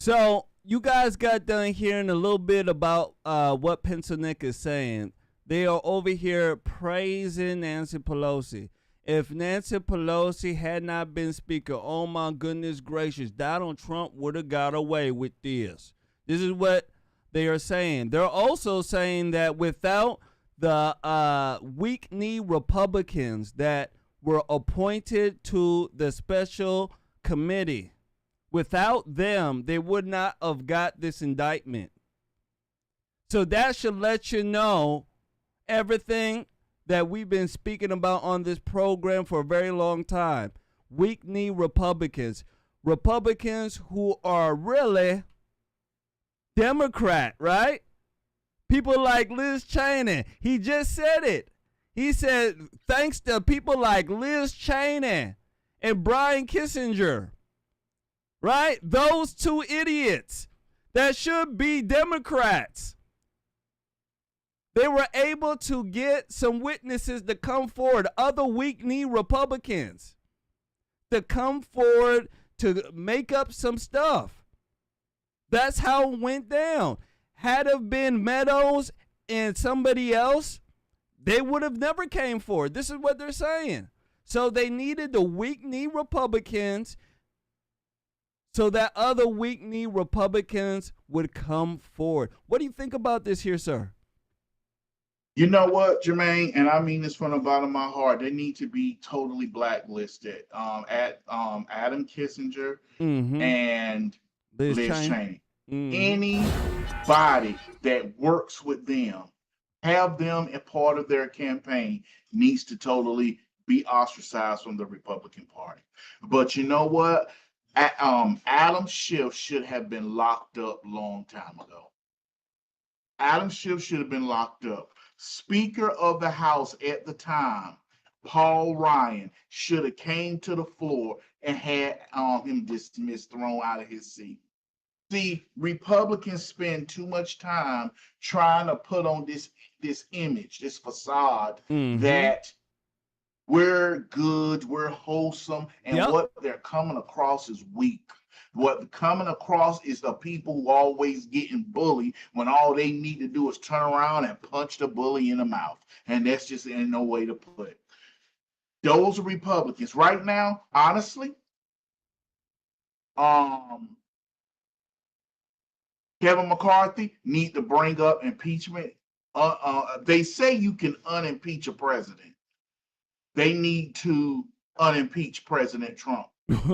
So you guys got done hearing a little bit about what Pennsylvania is saying. They are over here praising Nancy Pelosi. If Nancy Pelosi had not been Speaker, oh my goodness gracious, Donald Trump would have got away with this. This is what they are saying. They're also saying that without the weak-knee Republicans that were appointed to the special committee, without them, they would not have got this indictment. So that should let you know everything that we've been speaking about on this program for a very long time. Weak-knee Republicans. Republicans who are really Democrat, right? People like Liz Cheney. He just said it. He said, thanks to people like Liz Cheney and Brian Kissinger, right? Those two idiots that should be Democrats. They were able to get some witnesses to come forward, other weak-knee Republicans, to come forward to make up some stuff. That's how it went down. Had it been Meadows and somebody else, they would have never came forward. This is what they're saying. So they needed the weak-knee Republicans so that other weak-knee Republicans would come forward. What do you think about this here, sir? You know what, Jermaine, and I mean this from the bottom of my heart. They need to be totally blacklisted. Adam Kissinger and Liz Cheney. Anybody that works with them, have them a part of their campaign, needs to totally be ostracized from the Republican Party. But you know what? Adam Schiff should have been locked up long time ago. Adam Schiff should have been locked up. Speaker of the House at the time, Paul Ryan, should have came to the floor and had him dismissed, thrown out of his seat. See, Republicans spend too much time trying to put on this image, this facade that we're good, we're wholesome, and what they're coming across is weak. What coming across is the people who always getting bullied when all they need to do is turn around and punch the bully in the mouth. And that's just ain't no way to put it. Those are Republicans. Right now, honestly, Kevin McCarthy need to bring up impeachment. They say you can unimpeach a president. They need to unimpeach President Trump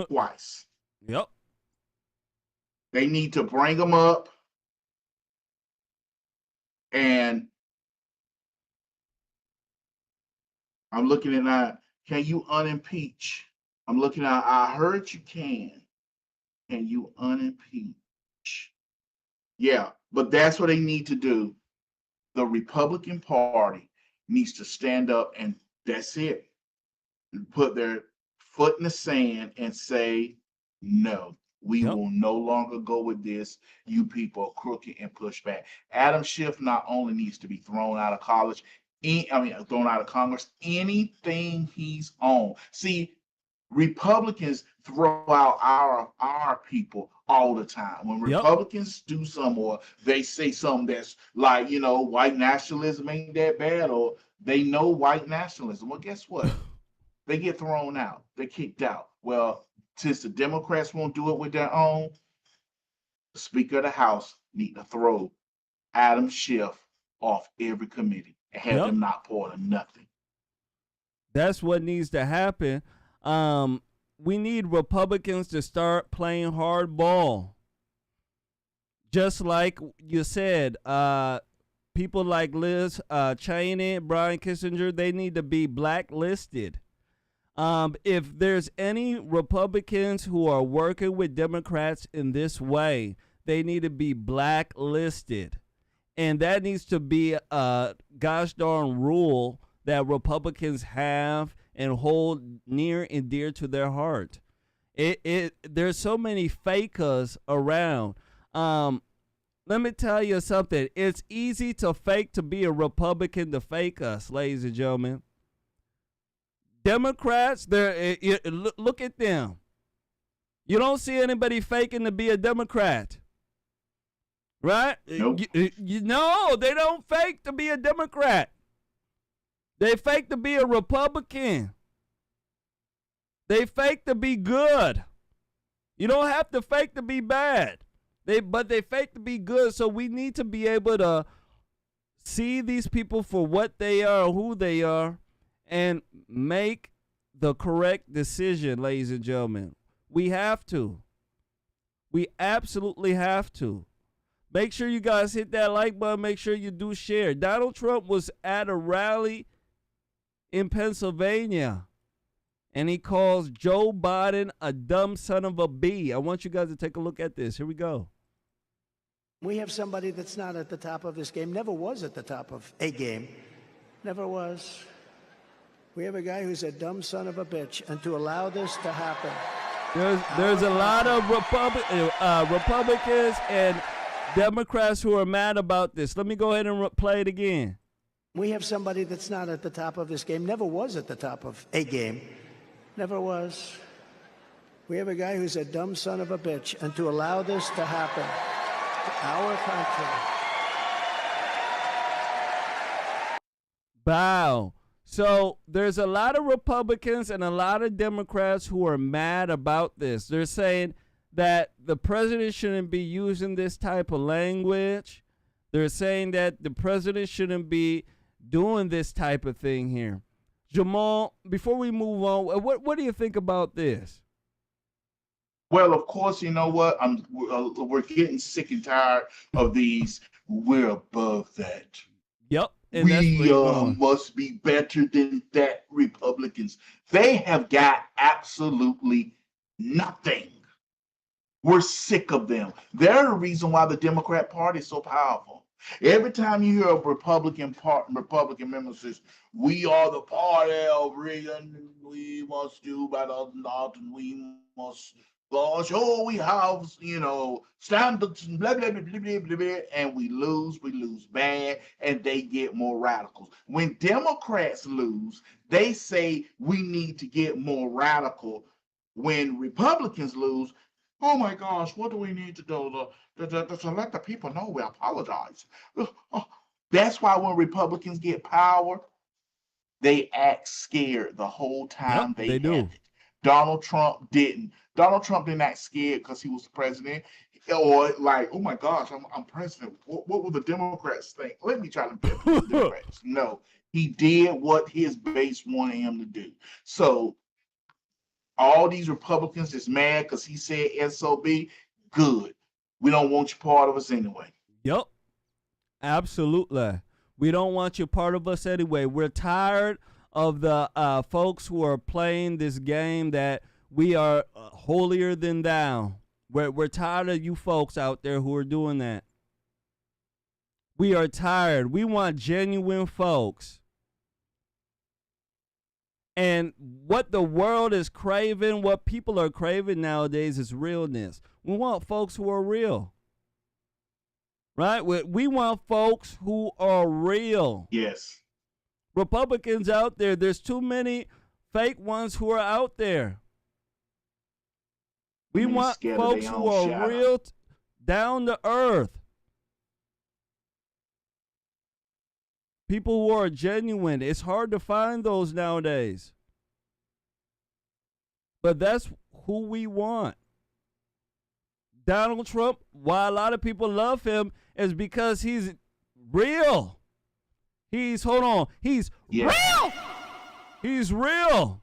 twice. Yep. They need to bring them up and I'm looking at that. Can you unimpeach I'm looking at, I heard you can. Can you unimpeach? Yeah, but that's what they need to do. The Republican Party needs to stand up and that's it. And put their foot in the sand and say, no, we will no longer go with this. You people are crooked and push back. Adam Schiff not only needs to be thrown out of college, thrown out of Congress, anything he's on. See, Republicans throw out our people all the time. When Republicans do something or they say something that's like, white nationalism ain't that bad, or they know white nationalism. Well, guess what? They get thrown out. They're kicked out. Well, since the Democrats won't do it with their own, the Speaker of the House need to throw Adam Schiff off every committee and have them not part of nothing. That's what needs to happen. We need Republicans to start playing hardball. Just like you said, people like Liz Cheney, Brian Kissinger, they need to be blacklisted. If there's any Republicans who are working with Democrats in this way, they need to be blacklisted. And that needs to be a gosh darn rule that Republicans have and hold near and dear to their heart. There's so many fakers around. Let me tell you something. It's easy to fake to be a Republican to fake us, ladies and gentlemen. Democrats, look at them. You don't see anybody faking to be a Democrat. Right? Nope. No, they don't fake to be a Democrat. They fake to be a Republican. They fake to be good. You don't have to fake to be bad. But they fake to be good, so we need to be able to see these people for what they are, who they are, and make the correct decision, ladies and gentlemen. We have to. We absolutely have to. Make sure you guys hit that like button. Make sure you do share. Donald Trump was at a rally in Pennsylvania, and he calls Joe Biden a dumb son of a bee. I want you guys to take a look at this. Here we go. We have somebody that's not at the top of this game, never was at the top of a game, never was. We have a guy who's a dumb son of a bitch, and to allow this to happen. There's a lot of Republicans and Democrats who are mad about this. Let me go ahead and play it again. We have somebody that's not at the top of this game, never was at the top of a game, never was. We have a guy who's a dumb son of a bitch, and to allow this to happen to our country. Wow. So there's a lot of Republicans and a lot of Democrats who are mad about this. They're saying that the president shouldn't be using this type of language. They're saying that the president shouldn't be doing this type of thing here. Jamal, before we move on, what do you think about this? Well, of course, you know what? We're getting sick and tired of these. We're above that. Yep. And we must be better than that, Republicans. They have got absolutely nothing. We're sick of them. They're the reason why the Democrat Party is so powerful. Every time you hear a Republican member says, we are the party of Reagan, we must do better than that, and we must, gosh, we have, standards, blah, blah, blah, blah, blah, blah, and we lose bad, and they get more radicals. When Democrats lose, they say we need to get more radical. When Republicans lose, oh my gosh, what do we need to do to let the people know we apologize? That's why when Republicans get power, they act scared the whole time they do. It. Donald Trump didn't. Donald Trump didn't act scared because he was the president, or like, oh my gosh, I'm president. What will the Democrats think? Let me try to bet the Democrats. No, he did what his base wanted him to do. So all these Republicans is mad because he said SOB. Good. We don't want you part of us anyway. Yep. Absolutely. We don't want you part of us anyway. We're tired of the folks who are playing this game that we are holier than thou. We're tired of you folks out there who are doing that. We are tired. We want genuine folks. And what the world is craving, what people are craving nowadays is realness. We want folks who are real. Right? We want folks who are real. Yes. Republicans out there, there's too many fake ones who are out there. We want folks who are real, down to earth. People who are genuine. It's hard to find those nowadays. But that's who we want. Donald Trump, why a lot of people love him, is because he's real. He's real. He's real.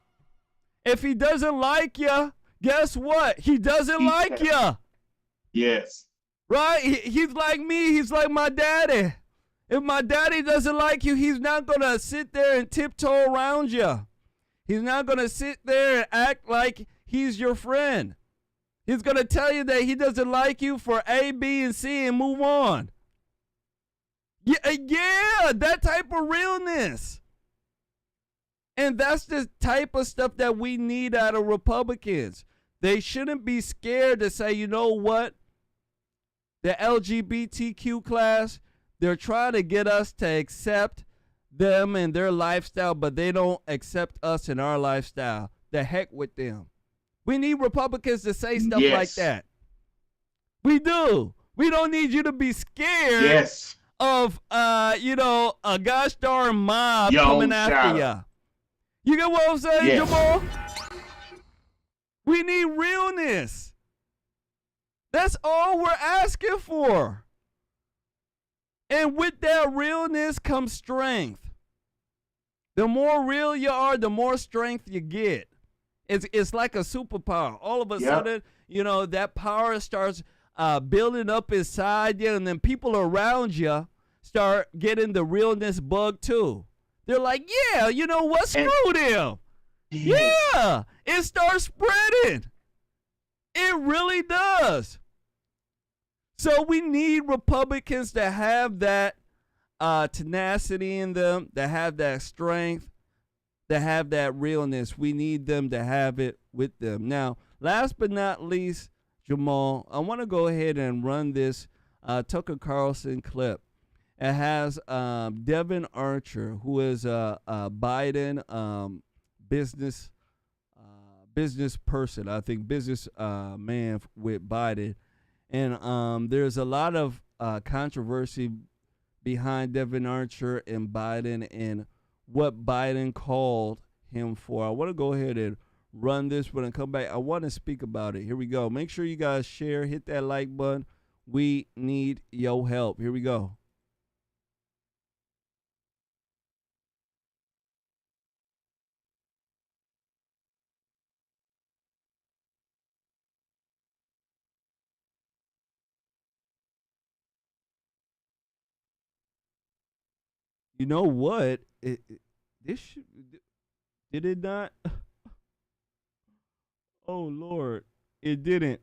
If he doesn't like you, guess what? He doesn't like you. Yes. Right? He's like me. He's like my daddy. If my daddy doesn't like you, he's not going to sit there and tiptoe around you. He's not going to sit there and act like he's your friend. He's going to tell you that he doesn't like you for A, B, and C and move on. Yeah, that type of realness. And that's the type of stuff that we need out of Republicans. They shouldn't be scared to say, you know what? The LGBTQ class, they're trying to get us to accept them and their lifestyle, but they don't accept us and our lifestyle. The heck with them. We need Republicans to say stuff like that. We do. We don't need you to be scared of, a gosh darn mob coming after you. You get what I'm saying, Jamal? We need realness. That's all we're asking for. And with that realness comes strength. The more real you are, the more strength you get. It's like a superpower. All of a sudden, that power starts building up inside you, and then people around you start getting the realness bug too. They're like, yeah, you know what? Screw them. Yeah, it starts spreading. It really does. So we need Republicans to have that tenacity in them, to have that strength, to have that realness. We need them to have it with them. Now, last but not least, Jamal, I want to go ahead and run this Tucker Carlson clip. It has Devin Archer, who is a Biden business person, I think business man with Biden. And there's a lot of controversy behind Devin Archer and Biden and what Biden called him for. I want to go ahead and run this when I come back. I want to speak about it. Here we go. Make sure you guys share, hit that like button. We need your help. Here we go. You know what? Did it not? Oh Lord, it didn't.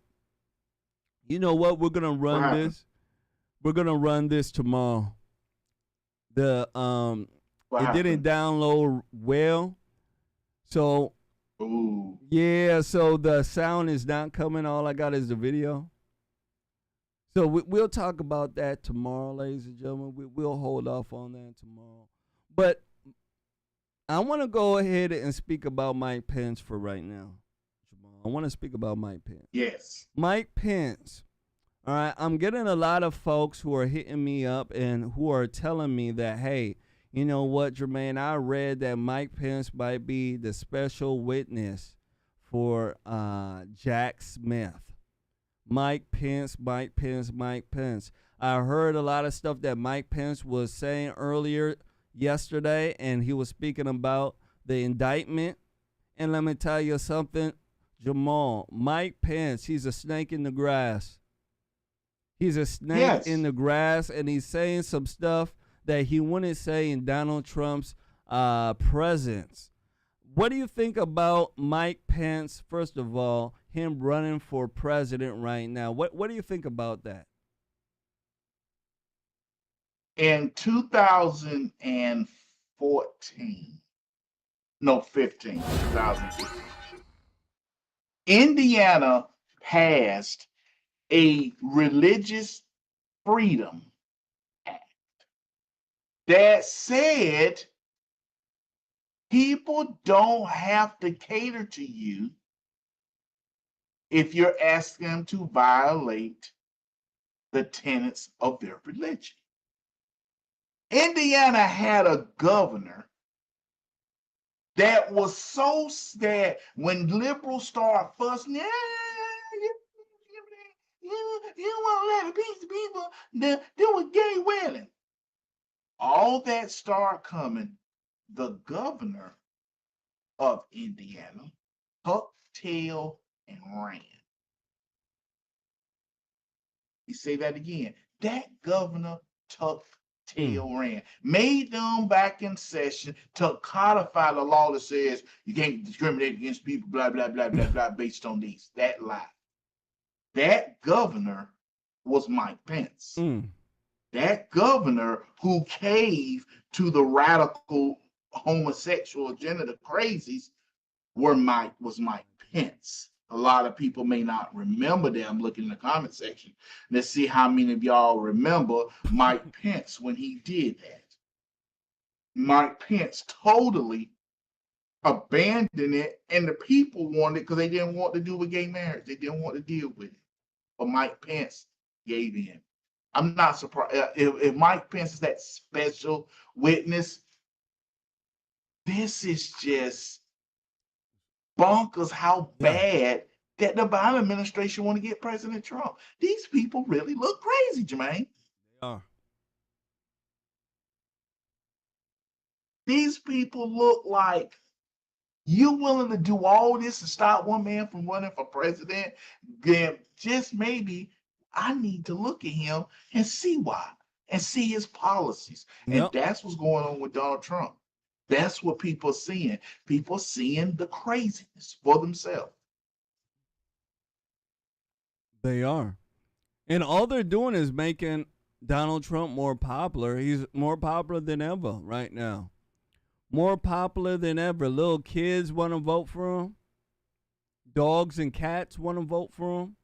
You know what? We're gonna run this. We're gonna run this tomorrow. It didn't download well, so yeah. So the sound is not coming. All I got is the video. So we'll talk about that tomorrow, ladies and gentlemen. We'll hold off on that tomorrow. But I want to go ahead and speak about Mike Pence for right now. I want to speak about Mike Pence. Yes. Mike Pence. All right. I'm getting a lot of folks who are hitting me up and who are telling me that, hey, you know what, Jermain, I read that Mike Pence might be the special witness for Jack Smith. Mike Pence. I heard a lot of stuff that Mike Pence was saying earlier yesterday, and he was speaking about the indictment. And let me tell you something, Jamal, Mike Pence, he's a snake in the grass. He's a snake in the grass, and he's saying some stuff that he wouldn't say in Donald Trump's presence. What do you think about Mike Pence, first of all, him running for president right now? What do you think about that? In 2014, no, 2015, Indiana passed a religious freedom act that said people don't have to cater to you if you're asking them to violate the tenets of their religion. Indiana had a governor that was so sad when liberals start fussing, you won't let a piece of people do a gay wedding. All that started coming. The governor of Indiana tucked tail and ran. You say that again. That governor tucked tail ran. Made them back in session to codify the law that says you can't discriminate against people, blah, blah, blah, blah, blah, based on these. That lie. That governor was Mike Pence. That governor who caved to the radical homosexual agenda, the crazies, was Mike Pence. A lot of people may not remember that. I'm looking in the comment section. Let's see how many of y'all remember Mike Pence when he did that. Mike Pence totally abandoned it, and the people wanted it because they didn't want to do with gay marriage. They didn't want to deal with it. But Mike Pence gave in. I'm not surprised if Mike Pence is that special witness. This is just bonkers how bad that the Biden administration want to get President Trump. These people really look crazy, Jermain. They are. These people look like you willing to do all this to stop one man from running for president. Then just maybe I need to look at him and see why and see his policies. And that's what's going on with Donald Trump. That's what people are seeing. People seeing the craziness for themselves. They are. And all they're doing is making Donald Trump more popular. He's more popular than ever right now. More popular than ever. Little kids want to vote for him. Dogs and cats want to vote for him.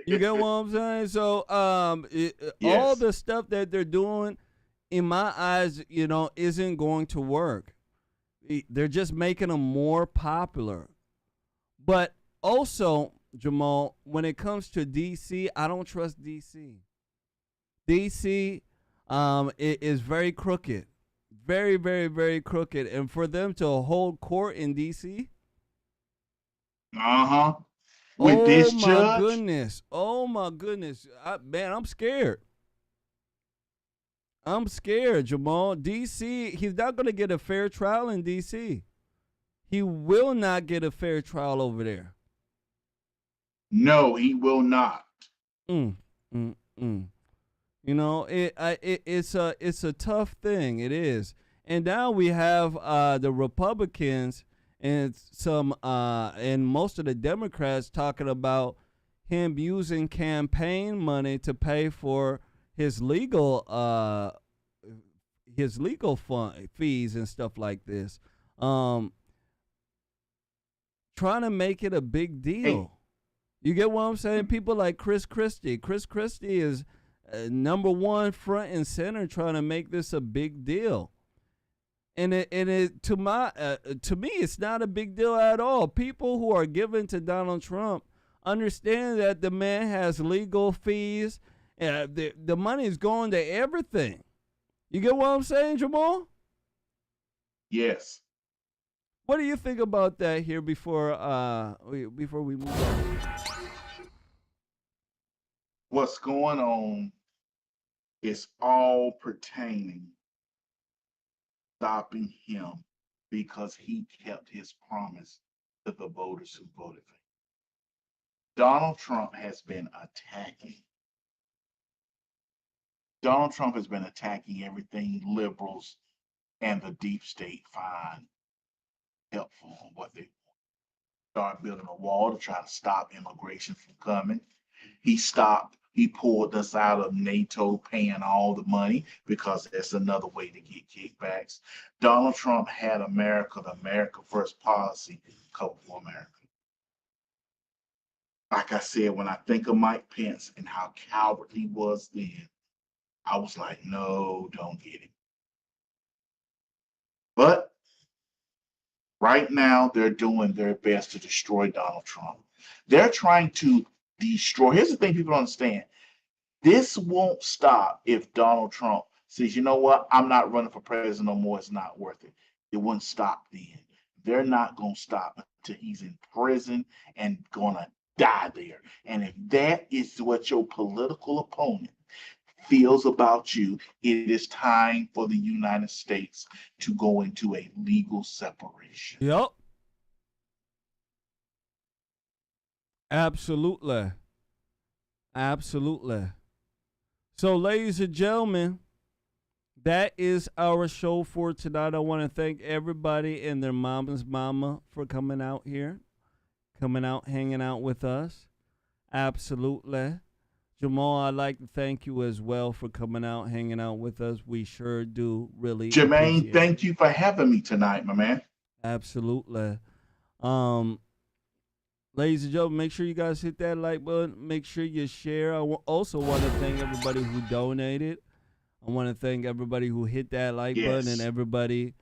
You get what I'm saying? So all the stuff that they're doing, in my eyes, isn't going to work. They're just making them more popular. But also, Jamal, when it comes to D.C., I don't trust D.C. D.C. Is very crooked. Very, very, very crooked. And for them to hold court in D.C., with this judge? goodness. Oh, my goodness. Man, I'm scared. I'm scared, Jamal. D.C., he's not going to get a fair trial in D.C. He will not get a fair trial over there. No, he will not. It's a tough thing. It is. And now we have the Republicans and most of the Democrats talking about him using campaign money to pay for his legal fund fees and stuff like this. Trying to make it a big deal. You get what I'm saying? People like Chris Christie. Chris Christie is number one front and center trying to make this a big deal. And to me, it's not a big deal at all. People who are giving to Donald Trump understand that the man has legal fees. The money is going to everything. You get what I'm saying, Jamal? Yes. What do you think about that here before we move on? What's going on is all pertaining stopping him because he kept his promise to the voters who voted for him. Donald Trump has been attacking everything liberals and the deep state find helpful on what they start building a wall to try to stop immigration from coming. He pulled us out of NATO paying all the money because that's another way to get kickbacks. Donald Trump had the America First policy covered for America. Like I said, when I think of Mike Pence and how cowardly he was then, I was like, no, don't get him. But right now, they're doing their best to destroy Donald Trump. They're trying to destroy. Here's the thing people don't understand. This won't stop if Donald Trump says, you know what, I'm not running for president no more. It's not worth it. It wouldn't stop then. They're not going to stop until he's in prison and going to die there. And if that is what your political opponent feels about you, it is time for the United States to go into a legal separation. Yep. Absolutely. Absolutely. So, ladies and gentlemen, that is our show for tonight. I want to thank everybody and their mama's mama for coming out here, coming out, hanging out with us. Absolutely. Jamal, I'd like to thank you as well for coming out, hanging out with us. We sure do really Jermain, thank you for having me tonight, my man. Absolutely. Ladies and gentlemen, make sure you guys hit that like button. Make sure you share. I also want to thank everybody who donated. I want to thank everybody who hit that like button and everybody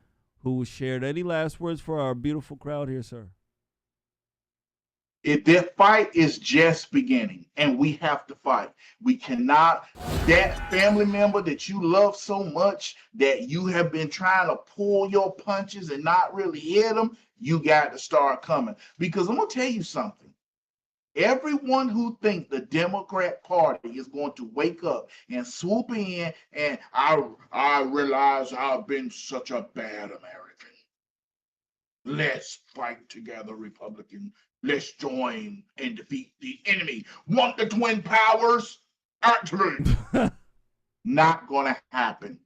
who shared. Any last words for our beautiful crowd here, sir? Their fight is just beginning, and we have to fight. We cannot, that family member that you love so much that you have been trying to pull your punches and not really hit them, you got to start coming. Because I'm going to tell you something. Everyone who thinks the Democrat Party is going to wake up and swoop in and I realize I've been such a bad American. Let's fight together, Republican. Let's join and defeat the enemy. Want the twin powers? Actually, not going to happen.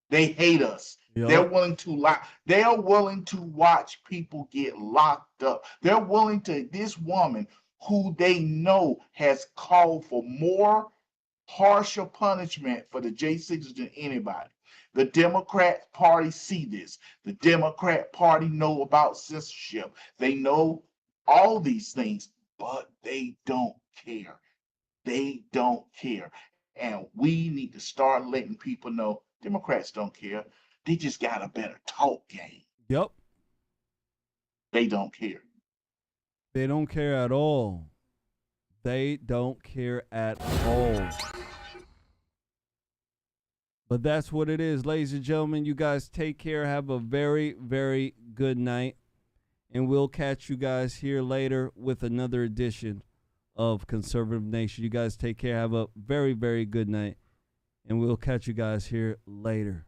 They hate us. Yep. They're willing to lie. They are willing to watch people get locked up. They're willing to, this woman who they know has called for more harsher punishment for the J6 than anybody. The Democrat Party see this. The Democrat Party know about censorship. They know all these things, but they don't care. They don't care. And we need to start letting people know Democrats don't care. They just got a better talk game. Yep. They don't care. They don't care at all. They don't care at all. But that's what it is, ladies and gentlemen. You guys take care. Have a very, very good night. And we'll catch you guys here later with another edition of Conservative Nation. You guys take care. Have a very, very good night. And we'll catch you guys here later.